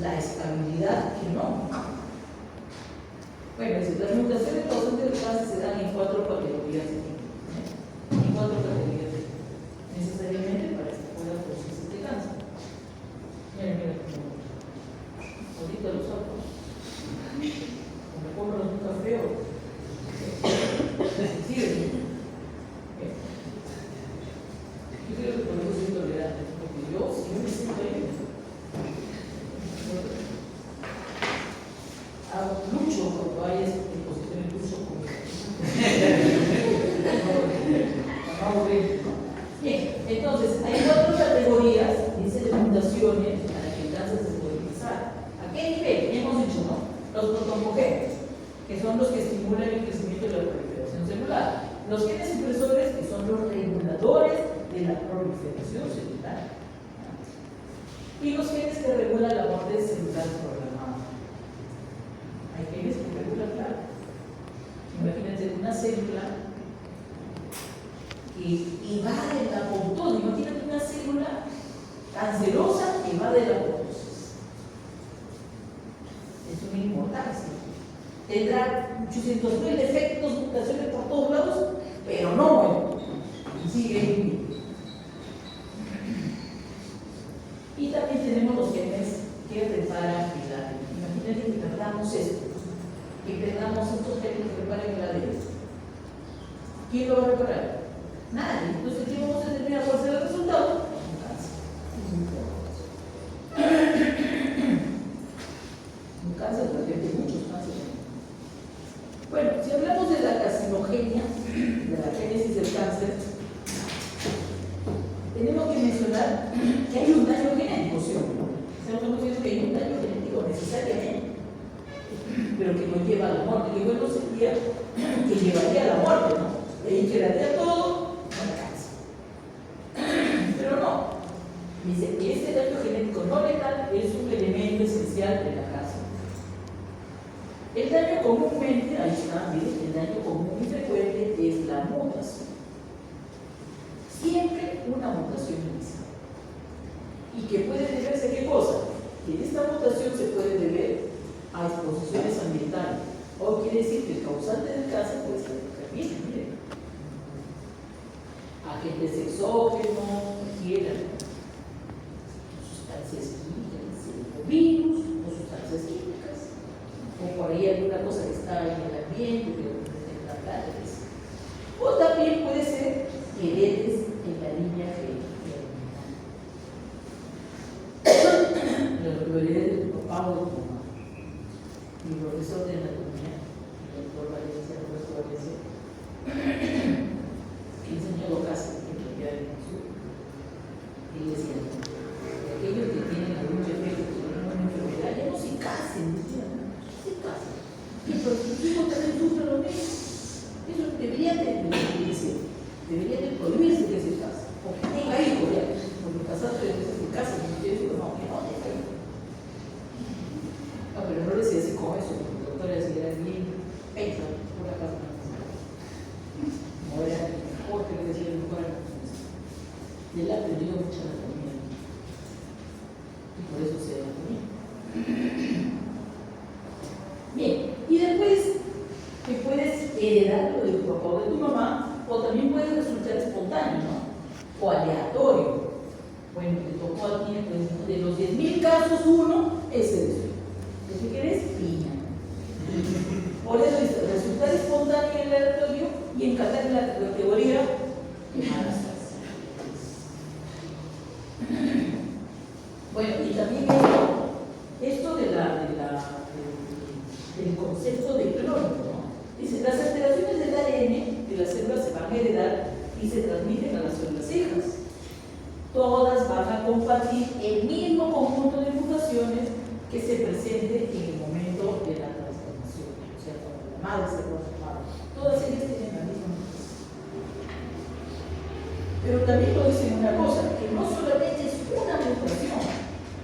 la estabilidad que no. Bueno, las mutaciones causantes del cáncer se dan en 4 categorías de tipo. En 4 categorías de tipo. Necesariamente para que puedan producirse este cáncer. Mira, ahorita los ojos. Como compran un café o. Sí, yo creo que podemos ser tolerantes, porque yo me siento ahí. Lucho cuando hay exposiciones, lucho con bien, entonces hay 4 categorías, dice, de mutaciones para que el cáncer se pueda empezar. ¿A qué nivel? Ya hemos dicho, ¿no? Los protoncogenes, que son los que estimulan el crecimiento de la proliferación celular. Los genes supresores, que son los reguladores de la proliferación celular. Y los genes que regulan la muerte celular programada. Hay genes que regulan, claro. Imagínense una célula que invade la apoptosis. Imagínate una célula cancerosa que invade la apoptosis. Es una inmortal. Tendrá 800.000 defectos, mutaciones por todos lados, pero no muere. Sigue vivo. Y también tenemos los genes que reparan el ADN. Imagínate que perdamos esto, que perdamos estos genes que reparan el ADN. ¿Quién lo va a reparar? Nadie. Entonces, ¿qué vamos a determinar cuál será el resultado? Un cáncer. Un cáncer, porque hay muchos cánceres. Bueno, si hablamos de la carcinogenia, de la génesis del cáncer, tenemos que mencionar que hay un daño genético, ¿sí o no? Estamos diciendo que hay un daño genético necesariamente, pero que no lleva a la muerte, que bueno sería que llevaría a la muerte, ¿no? Y quedaría todo con la cáncer. Pero no. Dice que este daño genético no letal es un elemento esencial de la cáncer. El daño comúnmente, ahí está, miren, el daño común y frecuente es la mutación. Siempre una mutación inicial. ¿Y que puede deberse a qué cosa? Que esta mutación se puede deber a exposiciones ambientales. O quiere decir que el causante del cáncer puede ser también, miren. Agentes exógenos, quieran sustancias químicas, virus o sustancias químicas. O por ahí alguna cosa que está en el ambiente, que representa cánceres. O también puede ser que heredes en la línea genética. Lo heredes de tu papá o de tu mamá. Mi profesor de anatomía, el doctor Valencia, que enseñó casi en el sur, y decía, aquellos que tienen algún defecto, que tienen una enfermedad, ya no se casen, decían. Y por sus hijos también sufren lo mismo. Eso debería de prohibirse que se case. O que tenga hijos ya. Porque casarse desde su casa, no quiere decir, no, que no tenga hijos. No, pero no le decía así como eso, porque el doctor le decía, era bien, pensa, por la casa. No era mejor que le decía, mejor era y él aprendió mucho la comida. Y por eso se da comida. Bien, y después que puedes heredarlo de tu papá o de tu mamá, o también puede resultar espontáneo, ¿no? O aleatorio. Bueno, te tocó a ti, pues, de los 10.000 casos, uno es el que quieres, piña. Por eso dice, resultar espontáneo y aleatorio y encajar en la categoría malas. Bueno, y también esto del concepto de clónico, ¿no? Dice, las alteraciones del ADN de las células se van a heredar y se transmiten a las células hijas. Todas van a compartir el mismo conjunto de mutaciones que se presente en el momento de la transformación. O sea, cuando la madre se transforma, todas ellas tienen la misma mutación. Pero también lo dicen una cosa, que no solamente es una mutación,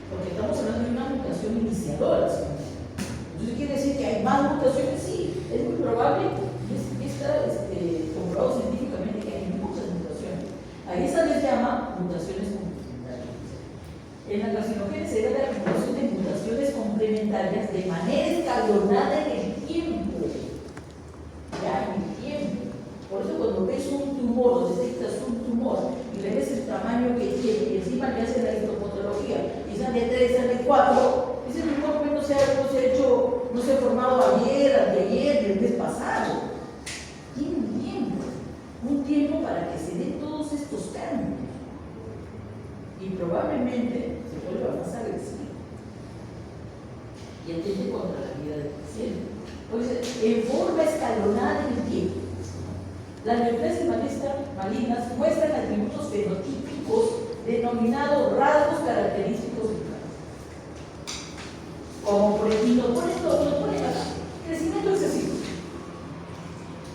porque estamos hablando de una mutación iniciadora, ¿sí? Entonces quiere decir que hay más mutaciones, sí, es muy probable, está comprobado científicamente que hay muchas mutaciones. A esas les llama mutaciones complementarias. En la carcinogénesis se da la acumulación de mutaciones complementarias de manera escalonada en el tiempo. Ya en el tiempo. Por eso cuando ves un tumor o detectas un tumor y le ves el tamaño que tiene y encima le hacen la histopatología y sale 3, sale 4, ese tumor no se ha hecho, no se ha formado ayer, anteayer, el mes pasado. Tiene un tiempo para que se den todos estos cambios. Y probablemente se vuelva más agresivo y atente contra la vida del paciente. Entonces, en forma escalonada en el tiempo. Las neoplasias malignas muestran atributos fenotípicos denominados rasgos característicos del cáncer. Como por ejemplo, nos ponen acá, crecimiento excesivo,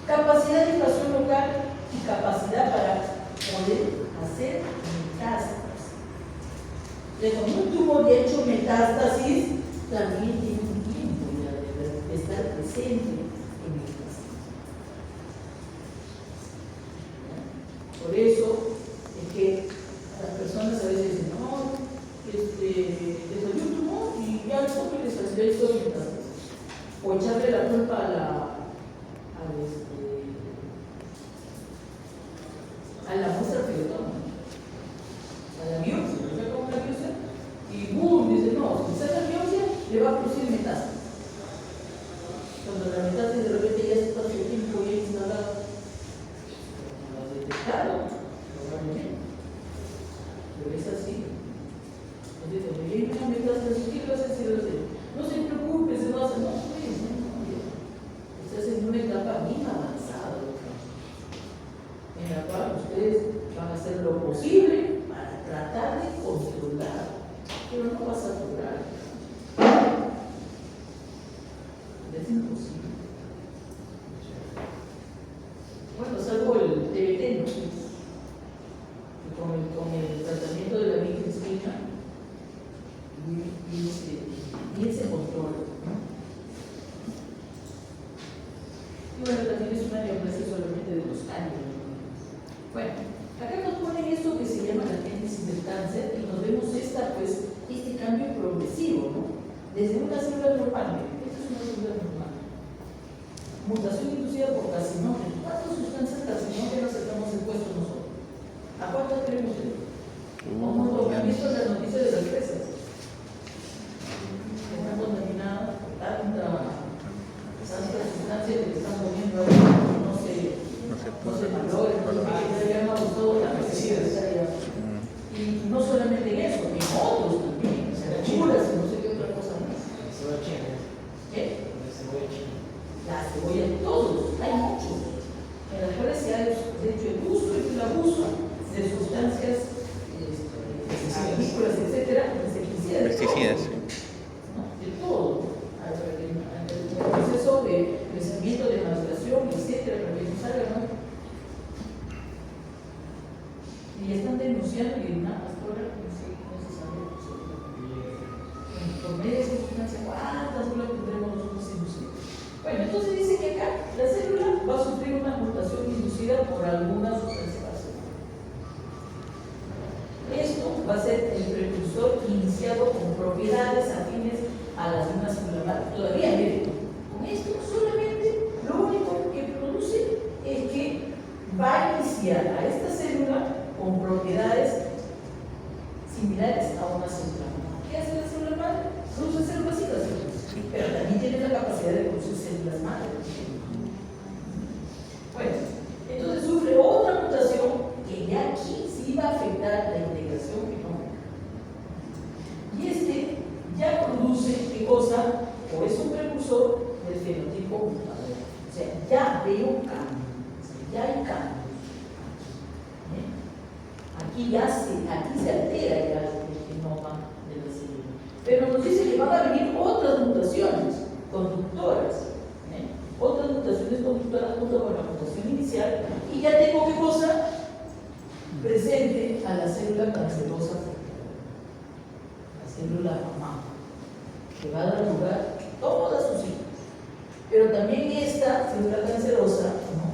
capacidad de invasión local y capacidad para poder hacer metástasis. Cuando un tumor ya ha hecho metástasis, también tiene un tiempo ya de estar presente en el paciente. Por eso es que las personas a veces dicen, no, le salió un tumor y ya el tumor le salió esto de metástasis. O echarle la culpa a la muestra que le toman, a la biopsia, le sacan una biopsia y boom, dice, no, si saca biopsia le va a producir metástasis. Cuando la metástasis de repente ya está todo el tiempo ya instalada, no lo ha detectado, probablemente, pero es así. Entonces, cuando ya hay una metástasis, ¿qué le vas a decir? No se preocupe, se va a hacer, no, estás en una etapa bien avanzada, en la cual ustedes van a hacer lo posible para tratar de controlar, pero no vas a lograr. Es imposible. Bueno, salvo el TBT, ¿no? Con el tratamiento de la vincristina, bien se controla, ¿no? Y bueno, también es una neoplasia solamente de 2 años. Bueno, acá nos ponen esto que se llama la génesis del cáncer y nos vemos este cambio progresivo, ¿no? Desde una célula normal, esta es una célula normal. Mutación inducida por carcinógeno. ¿Cuántas sustancias carcinógenas estamos expuestos nosotros? ¿A cuántas tenemos? Como han visto en las noticias de las presas. Está contaminada por tantas sustancias que están comiendo ahí, no se valoren, ya hemos usado la necesidad. Y no solamente en eso, en otros también, chulas y no sé qué otra cosa más. ¿Qué? La cebolla, todos, hay muchos, en las cuales se ha hecho el uso y el abuso de sustancias agrícolas, etcétera, Pesticidas, sí. De todo, el proceso de crecimiento, de maduración, etcétera, para que no salga, ¿no? Y están denunciando y nada, hasta ahora no se sabe absolutamente. Por medio de esa sustancia, ¿cuántas células tendremos nosotros inducidas? Bueno, entonces dice que acá la célula va a sufrir una mutación inducida por alguna sustancia básica. Esto va a ser el precursor iniciado con propiedades afines a las de una célula madre. Todavía, miren, con esto solamente lo único que produce es que va a iniciar a esta célula con propiedades similares a una célula madre. ¿Qué hace la célula madre? Produce células y pero también tiene la capacidad de producir células madre. Bueno, entonces sufre otra mutación que ya aquí sí va a afectar la integración genómica. Y ya produce, ¿qué cosa? O es un precursor del fenotipo mutador. O sea, ya veo cambios, ya hay cambios. Aquí se altera ya el genoma de la célula. Pero nos dice que van a venir otras mutaciones conductoras. Otras mutaciones conductoras junto con la mutación inicial. Y ya tengo qué cosa presente a la célula cancerosa, la célula mamá, que va a dar lugar a todas sus hijas. Pero también esta célula cancerosa, ¿no?,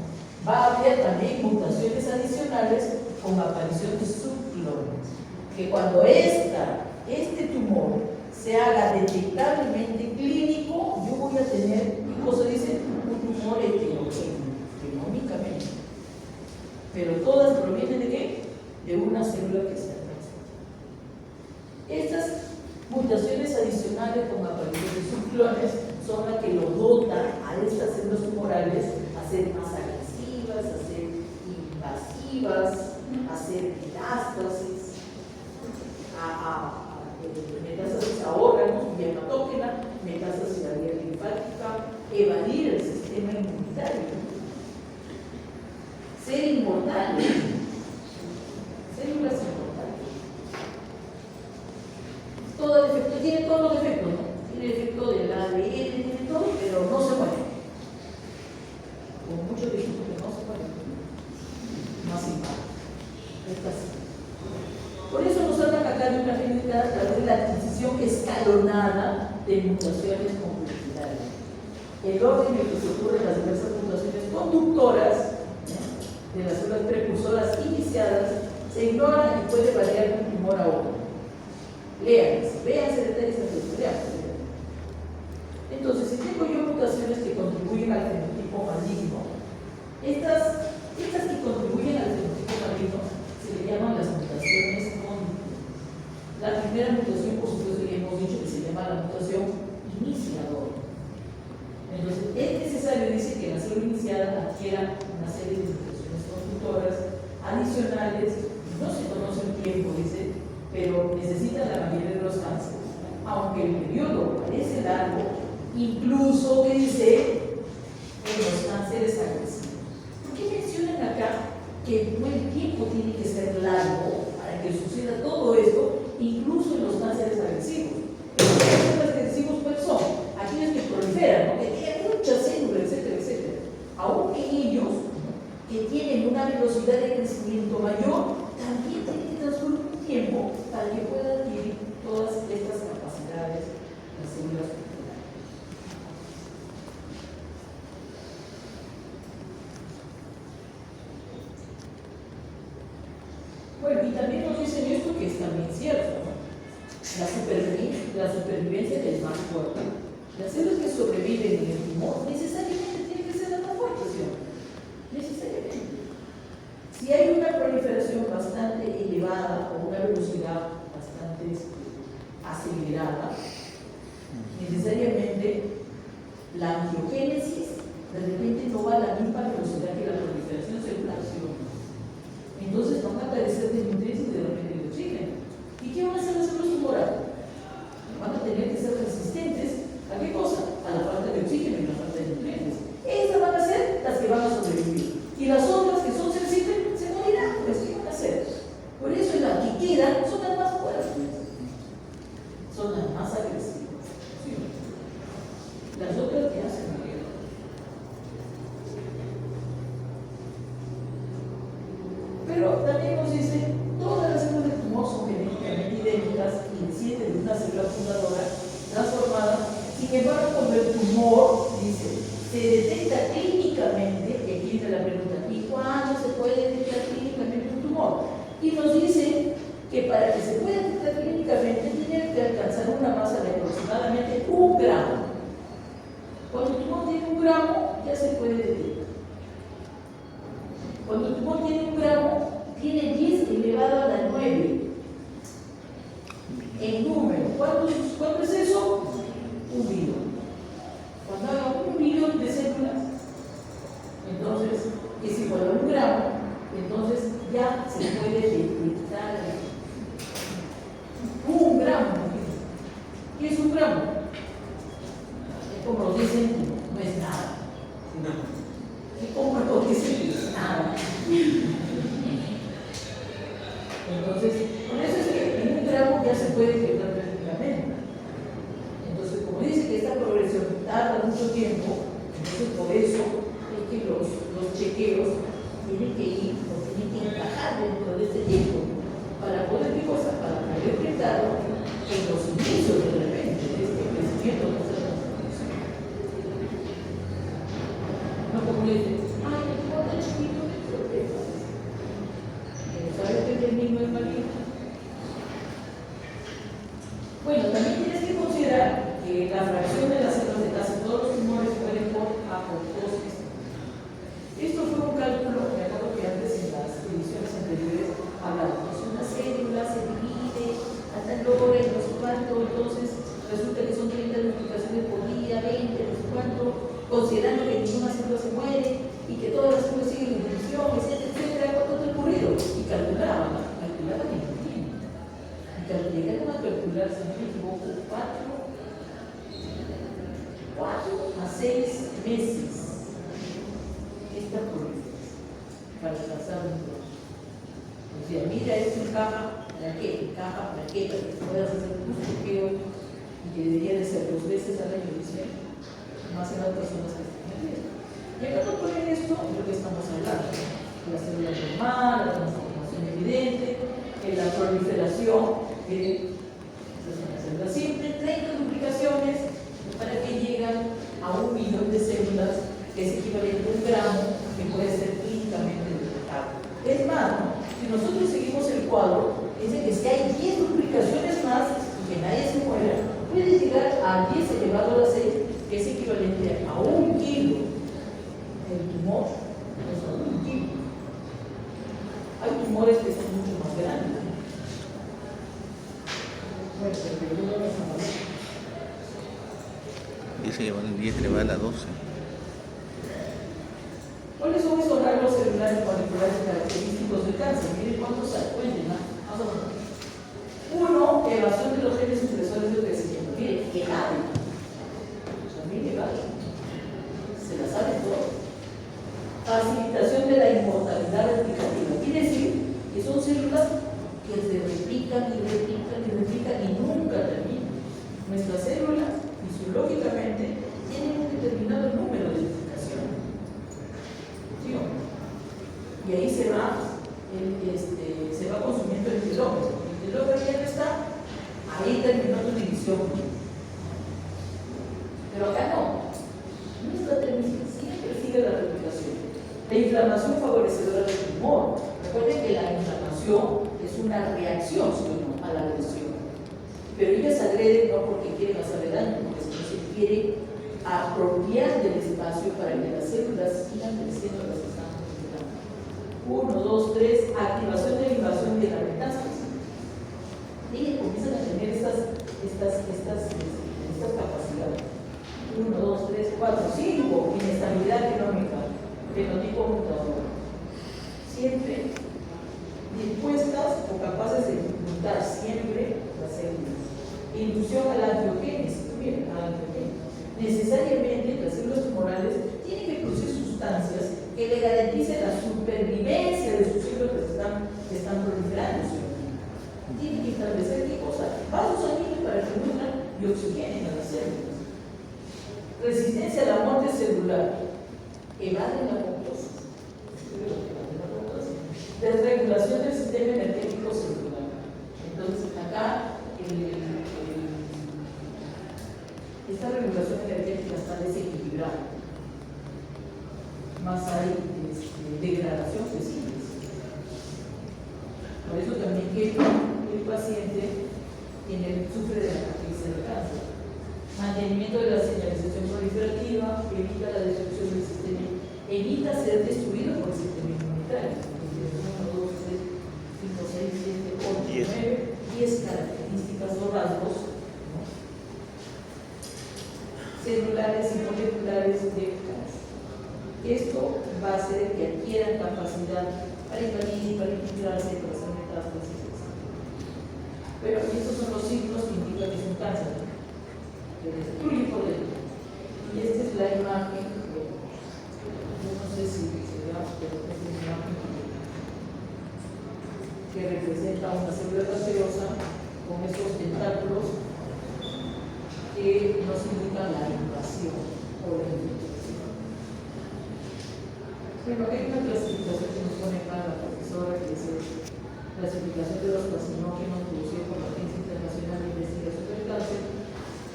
va a haber también mutaciones adicionales con aparición de subclones, que cuando este tumor se haga detectablemente clínico, yo voy a tener, ¿qué cosa dice? Un tumor heterogéneo, genómicamente. Pero todas provienen de ¿qué? De una célula que se ha transformado. Estas mutaciones adicionales con aparición de subclones son las que lo dotan a estas células tumorales a ser más agresivas, a ser invasivas, a ser metástasis, metástasis a órganos, vía hematógena, metástasis a vía linfática, evadir el sistema inmunitario, ser inmortales, células inmortales. Todo defecto, tiene todos los defectos, ¿no? Tiene defecto del ADN, tiene todo, pero no se muere. Con muchos defectos que no se mueren. Más impacto. Estas Por eso nos hablan acá de una agilidad a través de la adquisición escalonada de mutaciones complementarias. El orden en el que se ocurren las diversas mutaciones conductoras de las células precursoras iniciadas se ignora y puede variar de un tumor a otro. Léanse, véanse detalles en los veamos. Entonces, si tengo yo mutaciones que contribuyen al fenotipo maligno, estas que contribuyen al fenotipo maligno se le llaman las mutaciones conductivas. La primera mutación, por supuesto, ya hemos dicho que se llama la mutación iniciadora. Entonces, es necesario, dice, que la célula iniciada adquiera una serie de mutaciones conductoras adicionales, no se conoce el tiempo, dice, pero necesitan la mayoría de los cánceres. Aunque el periodo parece largo, incluso que dice en los cánceres agresivos. ¿Por qué mencionan acá que no el tiempo tiene que ser largo para que suceda todo esto, incluso en los cánceres agresivos? Los cánceres agresivos, ¿cuáles son? Aquellos que proliferan, ¿no? Que tienen muchas células, etcétera, etcétera. Aún ellos, que tienen una velocidad de crecimiento mayor, también tienen que transcurrir un tiempo para que puedan adquirir todas estas capacidades las células. Bueno, y también nos dicen esto que es también cierto, ¿no? La supervivencia del más fuerte. Las células que sobreviven en el tumor necesariamente tienen que ser las más fuertes, ¿sí? Necesariamente. Si hay una proliferación bastante elevada o una velocidad bastante acelerada, necesariamente la angiogénesis de repente no va a la misma velocidad que la proliferación celular. Entonces van a carecer de nutrientes y de repente de oxígeno. ¿Y qué van a hacer las células tumorales? Van a tener que ser resistentes ¿a qué cosa? A la falta de oxígeno y la falta de nutrientes. Esas van a ser las que van a sobrevivir. Y las otras que son sensibles se morirán, pues ¿qué van a hacer? Por eso las que quedan son las más fuertes, son las más agresivas. ¿Sí? Las otras ya se murieron. Pero también nos dice, todas las células del tumor son genéticamente idénticas y descienden de una célula fundadora transformada. Sin embargo, cuando el tumor, dice, se detecta clínicamente, y aquí viene la pregunta, ¿y cuándo se puede detectar clínicamente un tumor? Y nos dice que para que se pueda detectar clínicamente tiene que alcanzar una masa de aproximadamente 1 gramo. Cuando el tumor tiene 1 gramo, ya se puede detectar. Cuando el tumor tiene 1 gramo, tiene 10 elevado a la 9 en número. ¿Cuánto es eso? 1 billón. Cuando haga 1 billón de células, entonces es igual a 1 gramo, entonces ya se puede detectar 1 gramo. ¿Qué es 1 gramo? Como nos dicen, no es nada. ¿Y cómo lo dicen? Nada. Entonces, por eso es que en 1 gramo ya se puede detectar prácticamente. Entonces, como dice que esta progresión tarda mucho tiempo, entonces por eso es que los chequeos tienen que ir o tienen que encajar dentro de este tiempo para poder, ¿qué cosa? Para poder detectarlo en los inicios de repente de este crecimiento de esta transformación. No como le dicen, ay, el tumor está chiquito, ¿qué pasa? ¿Sabes que el mismo es maligno? Bueno, también tienes que considerar que la fracción de las células de casi todos los tumores mueren por apoptosis. Esto fue un cálculo, me acuerdo que antes en las ediciones anteriores hablábamos, una célula se divide a tal hora y no sé cuánto, entonces resulta que son 30 multiplicaciones por día, 20, no sé cuánto, considerando que ninguna célula se muere y que todas las células siguen en división, etcétera, etcétera, ¿cuánto te ha ocurrido? Y calculaban en el tiempo. Llegaron a calcular, si no me equivoco, 4 a 6 meses esta proliferación para alcanzar un proceso. O sea, mira, esto encaja, ¿para qué? Encaja, ¿para qué? Para que puedas hacer un chequeo y que debería de ser 2 veces al año, dice, más en las personas que están en riesgo. Y acá no ponen esto, es lo que estamos hablando, la célula normal, la transformación evidente. la proliferación de las células. Siempre 30 duplicaciones para que llegan a 1 millón de células, que es equivalente a 1 gramo, que puede ser clínicamente detectable. Es más, ¿no? Si nosotros seguimos el cuadro, dice que si hay 10 duplicaciones más y que nadie se muera, puede llegar a 10 elevado a la 6, que es equivalente a 1 kilo el tumor, no solo 1 kilo. Hay tumores que son mucho más grandes. Bueno, pero no lo sabemos. Dice que van 10 elevado a la 12. ¿Cuáles son esos rasgos celulares particulares característicos del cáncer? Miren cuántos se cuenten, ¿no? Más o menos. 1, evasión de los genes supresores de crecimiento. Miren, evade. También evade. Se la sabe todo. Facilitación de la inmortalidad replicativa. Quiere decir que son células que se replican y replican y replican y nunca terminan. Nuestras células, fisiológicamente, tienen un determinado número de duplicaciones. ¿Sí o no? Y ahí se va consumiendo el telómero. El telómero ya no está, ahí terminó tu división. Pero acá no. Nunca termina, siempre sigue la replicación. La inflamación favorecedora del tumor. Recuerden que la inflamación es una reacción, ¿sí o no?, a la agresión. Pero ellas agreden no porque quieren hacerle daño, porque se quiere apropiar del espacio para que las células sigan creciendo las que están funcionando. 1, 2, 3, activación de la invasión y de la metástasis. Y comienzan a tener estas capacidades. 1, 2, 3, 4, 5, inestabilidad genómica, fenotipo mutador. Siempre dispuestas o capaces de mutar siempre las células. Inducción a la angiogénesis, miren, a la angiogénesis. Necesariamente las células tumorales tienen que producir sustancias que le garanticen la supervivencia de sus células que están proliferando. Tienen que establecer qué cosa, vasos sanguíneos para que nutran y oxigenen a las células. Resistencia a la muerte celular. Evaden la apoptosis. Desregulación del sistema energético celular. Entonces, acá esta regulación energética está desequilibrada. Más hay degradación de síntesis. Por eso también que el paciente sufre de la crisis del cáncer. Mantenimiento de la señalización proliferativa, evita la destrucción del sistema, evita ser destruido por el sistema inmunitario. 1, 2, 3, 5, 6, 7, 8, 9, 10 características o rasgos, ¿no?, celulares y moleculares de cáncer. Esto va a hacer que adquieran capacidad para invadir, para infiltrarse, para hacer metástasis, etc. Pero estos son los signos que indican que es un cáncer. Que destruye por dentro. Y esta es la imagen, yo no sé si se vea, pero esta es la imagen que representa una célula gaseosa con esos tentáculos que nos indican la invasión o la infiltración. Bueno, hay una clasificación que nos pone acá la profesora, que es clasificación de los carcinógenos producidos por la Agencia Internacional de Investigación del Cáncer,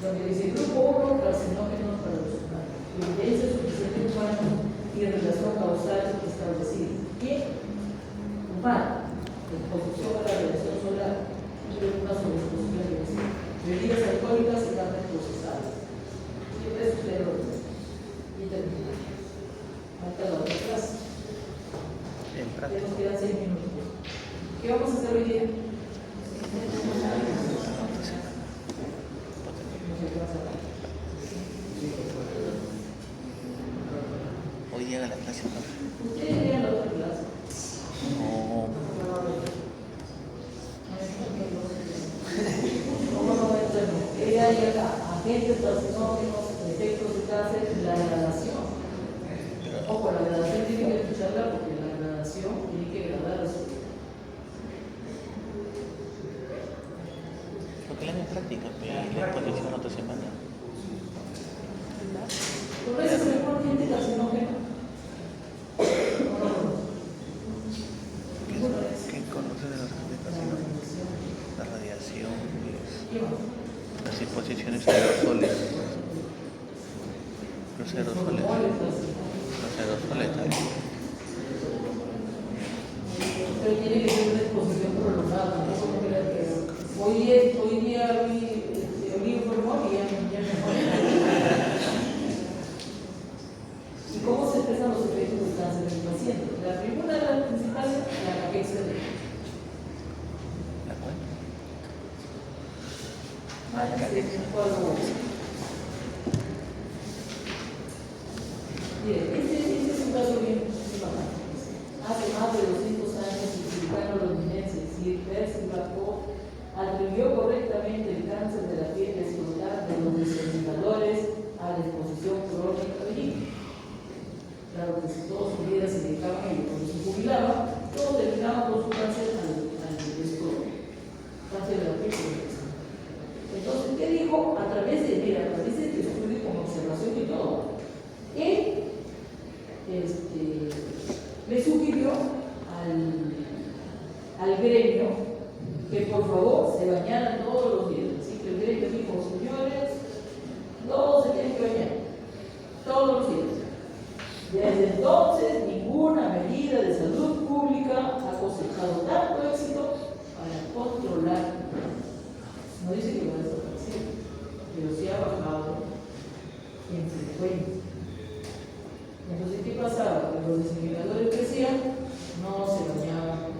donde dice grupo 1, carcinógenos para los humanos, evidencia suficiente humana y relación causal establecida. Bien, humano, exposición a la radiación solar y una sobreexposición de bebidas alcohólicas y carnes procesadas. Siempre sucede lo mismo. Y termina. Falta la otra clase. Ya nos quedan 6 minutos. ¿Qué vamos a hacer hoy día? Hoy llega la clase. Ustedes lean la otra clase. No. Ella llega a agentes carcinógenos, efectos de cáncer, la degradación. Ojo, la degradación tiene que escucharla porque la degradación tiene que degradar a su. Porque la en práctica, la exposición otra semana. ¿Por eso se pone agente carcinógeno? ¿Qué conoce de los agentes carcinógenos? ¿Qué más? Las exposiciones a aerosoles. Los aerosoles. Los aerosoles también. Pero tiene que ser una exposición prolongada, no como que hoy día vi informó y ya mejor. ¿Y cómo se expresan los efectos del cáncer en el paciente? La primera de las principales, la caquexia de ¿La cual? Mire, este es un caso bien bacán. Hace más de 200 años, el cirujano londinense Sir Percy Barcott atribuyó correctamente el cáncer de la piel escrotal de los descodificadores a la exposición crónica de hígado. Claro que si todos sus vidas se dedicaban a ello, cuando se jubilaban, todos terminaban con su cáncer al escroto, cáncer de la piel. Entonces, ¿qué dijo? A través de este estudio con observación y todo, él le sugirió al gremio que por favor se bañaran todos los días. Así que el gremio dijo, señores, todos se tienen que bañar, todos los días. Desde entonces, ninguna medida de salud pública ha cosechado tanto éxito para controlar. No dice que va a desaparecer, pero sí ha bajado en frecuencia. Entonces, ¿qué pasaba? Que los desfibriladores crecían, no se bañaban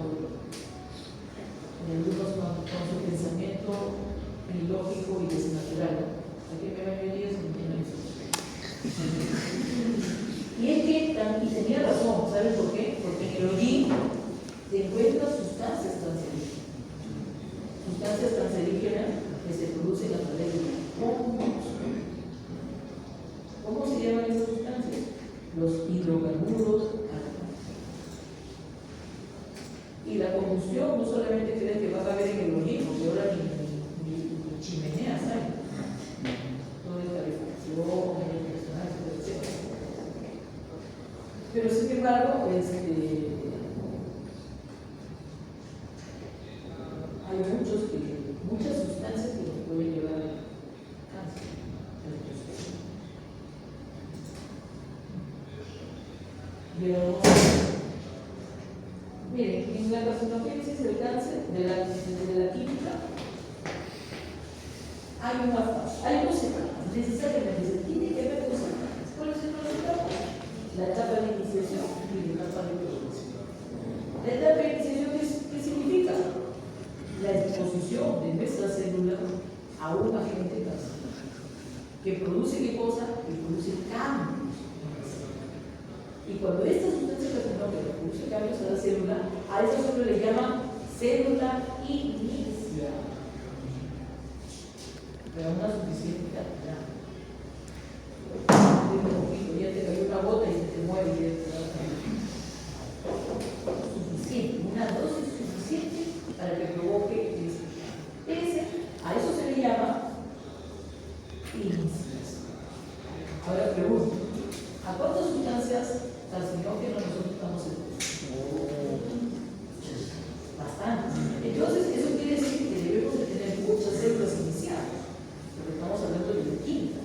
y algunos con su pensamiento ilógico y desnatural. Aquí me baño el día sin tener eso. Y es que, y tenía razón, ¿sabes por qué? Porque en el hollín se encuentran sustancias cancerígenas. Sustancias cancerígenas que se producen a través de la combustión. ¿Cómo se llaman esas sustancias? Los hidrocarburos aromáticos. Y la combustión no solamente creen que va a haber en el hollín, porque ahora ni chimeneas hay. Todo es calefacción, etc. Pero sin embargo, hay muchas sustancias que nos pueden llevar a cáncer. Pero, miren, en la carcinogénesis del cáncer, de la química, hay dos etapas. Necesariamente se tiene que ver dos etapas. ¿Cuáles son las etapas? La etapa de iniciación y la etapa de producción. La etapa de iniciación, ¿qué significa? La exposición de nuestras células a un agente cancerígeno que produce ¿qué cosa? Que produce cambios. Y cuando esta sustancia carcinógena produce cambios a la célula, a esa célula le llaman célula inicial. Pero una suficiente cantidad. Ya te cayó una gota y se te muere y ya te da suficiente, una dosis suficiente para que provoque a eso se le llama iniciación. Ahora pregunto, ¿a cuántas sustancias carcinógenas nosotros estamos expuestos? Bastantes. Entonces, eso quiere decir que debemos de tener muchas células iniciales, porque estamos hablando de química.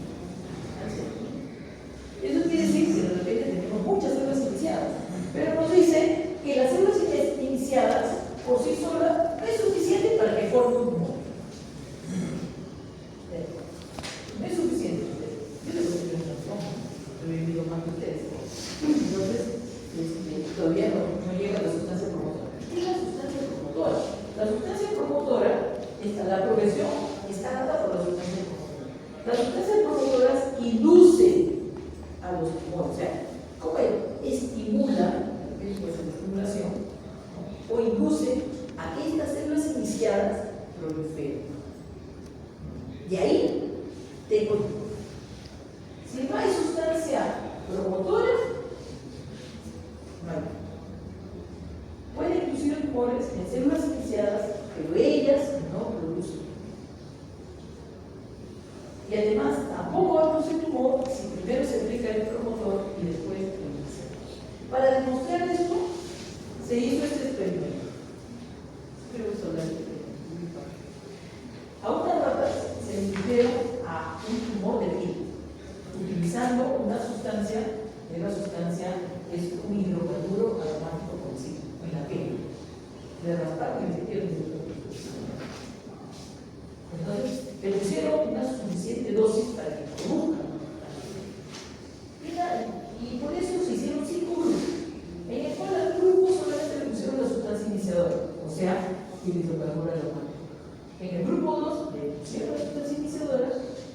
Eso quiere decir que de repente tenemos muchas células iniciadas, pero nos dice que las células iniciadas por sí solas no es suficiente para que forme un tumor. No es suficiente. Yo les voy a decir razón, he vivido más que ustedes. Entonces, todavía no llega la sustancia promotora. ¿Qué es la sustancia promotora? La sustancia promotora, la progresión está dada por la sustancia promotora. Las sustancias promotoras inducen a los tumores, o sea, ¿cómo estimula, pues la estimulación, o induce a que estas células iniciadas proliferen? De ahí tengo. Si no hay sustancia promotora, no hay. Puede inducir tumores en células iniciadas, pero ellas no producen. Y además, tampoco va a producir tumor si primero se aplica el promotor y después el iniciador. Para demostrar esto, se hizo este experimento. Creo que es hablar de experimento. A una rata En el grupo 2 le pusieron la sustancia iniciadora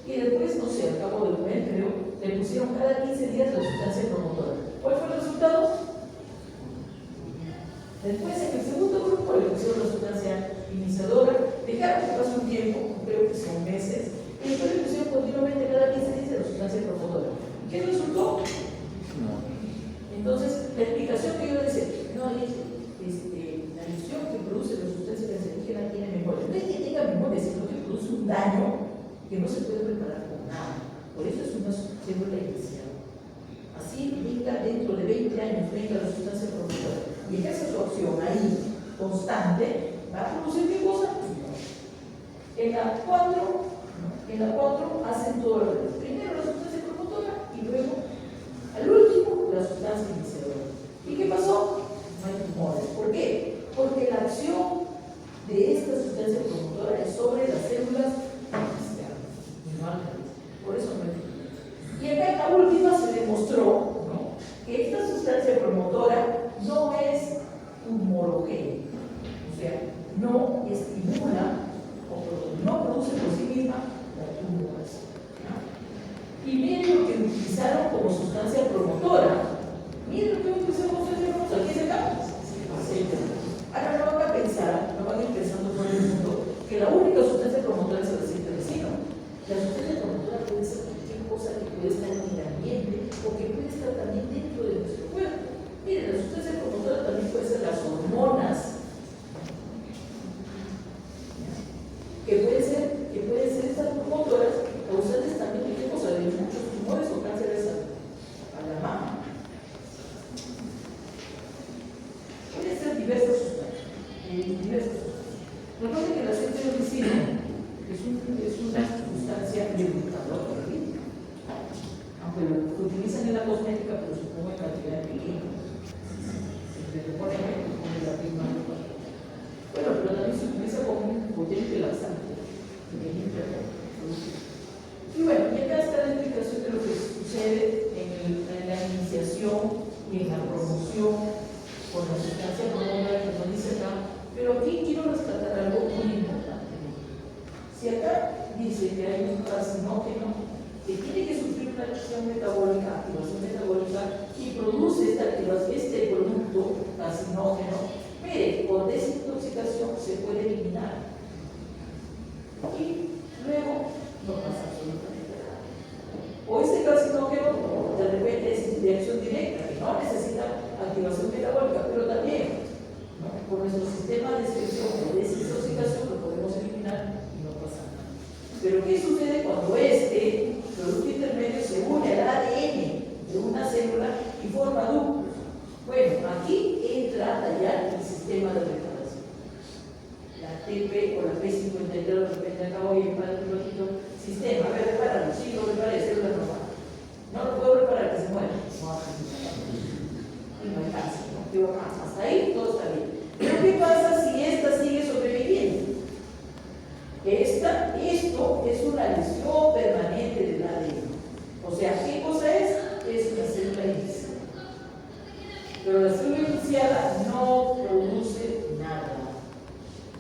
y después, no sé, al cabo del mes, creo, le pusieron cada 15 días la sustancia promotora. ¿Cuál fue el resultado? Después, en el segundo grupo, le pusieron la sustancia iniciadora, dejaron que pase un tiempo, creo que son meses, y después le pusieron continuamente cada 15 días la sustancia promotora. ¿Qué resultó? Entonces, la explicación que yo decía, no es la emisión que produce la sustancia cancerígena tiene memoria. No es que tenga memoria, sino que produce un daño que no se puede reparar con nada. Por eso es una célula inicial. Así venga dentro de 20 años, venga la sustancia promotora y ejerce su acción ahí constante, ¿va a producir qué cosa? En la 4 hacen todo lo demás. Primero la sustancia promotora y luego, al último, la sustancia iniciadora. ¿Y qué pasó? No hay tumores. ¿Por qué? Porque la acción de esta sustancia promotora es sobre las células iniciales, no al revés. Por eso no hay tumores. Y acá en la última se demostró, ¿no?, que esta sustancia promotora no es tumorogénica, o sea, no estimula o no produce por sí misma la tumores. Y miren lo que utilizaron como sustancia promotora. Miren lo que utilizaron como sustancia promotora. ¿Qué es acá? Aceite. Ahora no van a pensar, no van a ir pensando por el mundo, que la única sustancia promotora es el aceite de resina. La sustancia promotora puede ser cualquier cosa que puede estar en el ambiente o que puede estar también dentro de nuestro cuerpo. Miren, la sustancia promotora también puede ser las hormonas, que pueden ser estas promotoras causantes también de qué cosa, de muchos tumores o cánceres a la mama. Pueden ser diversas sustancias. Recuerden que el aceite de ricino es una sustancia lubricadora, ¿sí? Aunque lo utilizan en la cosmética, pero supongo en cantidad pequeña. Se pone la misma. Bueno, pero también se utiliza como un potente laxante. Y bueno, y acá está la explicación de lo que sucede en la iniciación y en la promoción con la sustancia promotora que nos dice acá. Pero aquí quiero rescatar algo muy importante. Si acá dice que hay un carcinógeno que tiene que sufrir una activación metabólica y produce este producto carcinógeno, mire, por desintoxicación se puede eliminar. Y luego no pasa absolutamente nada. O este carcinógeno de repente es de acción directa, que no necesita activación metabólica, pero también, ¿no?, por nuestro sistema de excreción o desintoxicación lo podemos eliminar y no pasa nada. Pero ¿qué sucede cuando este producto intermedio se une al ADN de una célula y forma núcleos? Bueno, aquí entra ya el sistema de reparación. La TP o la P53, de repente acá hoy en el ratito, sistema, a ver, repáralo, sí, lo reparé, célula normal. No lo puedo reparar, que se muera. Y no hay cáncer, ¿no? Digo, hasta ahí todo está bien. Pero ¿qué pasa si esta sigue sobreviviendo? Esto es una lesión permanente del ADN. O sea, ¿qué cosa es? Es una célula iniciada. Pero la célula iniciada no produce nada.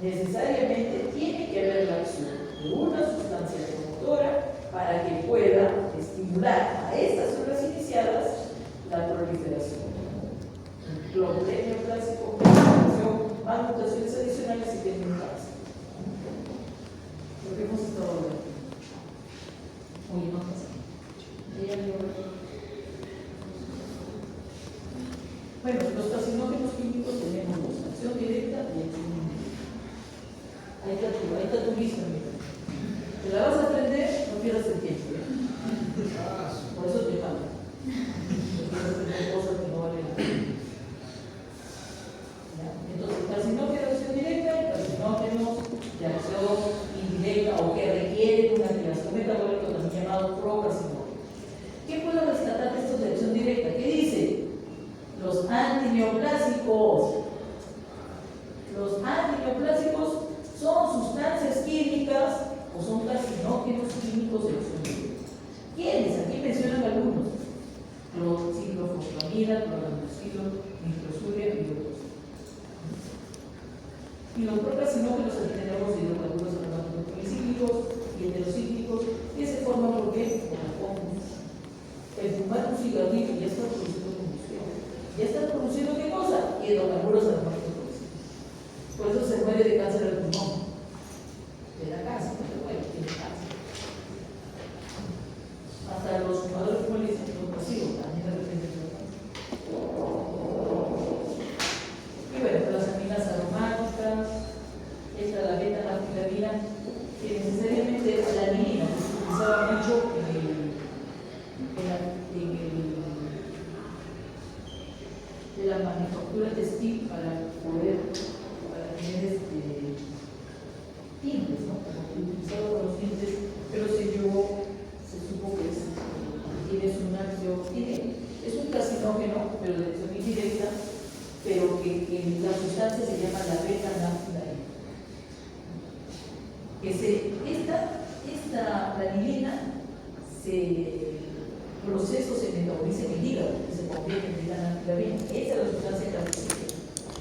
Necesariamente tiene que haber la acción de una sustancia promotora para que pueda estimular a estas células iniciadas la proliferación. Clonogenia clásico, más mutaciones adicionales y tiene un cáncer. Lo que hemos estado hablando. Oye, no pasa. Bueno, los carcinógenos químicos tenemos dos: acción directa y acción indirecta. Ahí está tu lista, mira. Te la vas a aprender, no pierdas el tiempo. Por eso te falta. No quieres aprender cosas que no valen la pena. Entonces, carcinógeno de acción directa y carcinógenos de acción indirecta o que requieren una activación metabólica, también llamado procarcinógeno. ¿Qué puedo rescatar de estos de acción directa? ¿Qué dice? Los antineoplásicos. Los antineoplásicos son sustancias químicas o son carcinógenos químicos de acción directa. ¿Quiénes? Aquí mencionan algunos: ciclofosfamida, planilla que necesariamente la lanina que se utilizaba mucho de la manufactura textil para tener tintes, ¿no? Como que utilizaba los tintes, pero se supo que es un carcinógeno, pero de acción indirecta, pero que la sustancia se llama la beta-naftalina. Esta lanilina procesos se metaboliza en el hígado, que se convierte en beta-naftalina. Esa es la sustancia carcinógena.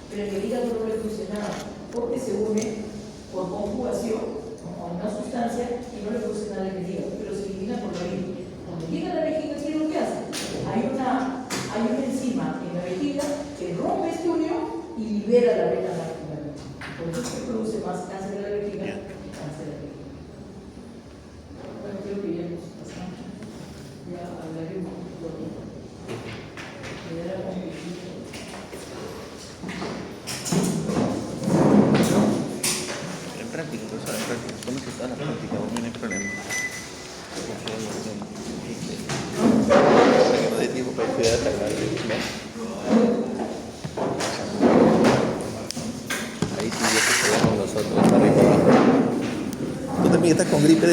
Pero en el hígado no le funcionaba, porque se une por conjugación a una sustancia y no le produce nada en el hígado, pero se elimina por la vejiga. Cuando llega a la vejiga, ¿qué es lo que hace? Hay una enzima en la vejiga que rompe este unión y libera la beta-naftalina. Por eso se produce más cáncer de la vejiga que cáncer de la vejiga. Bueno, creo que ya nos pasamos. Ya hablaré un poquito de En práctica, pues en práctica, ¿cómo se está la práctica? No hay problema. Para que no dé tiempo para estudiar hasta acá. Ahí sí ya que quedamos nosotros arriba abajo. Tú también estás con gripe.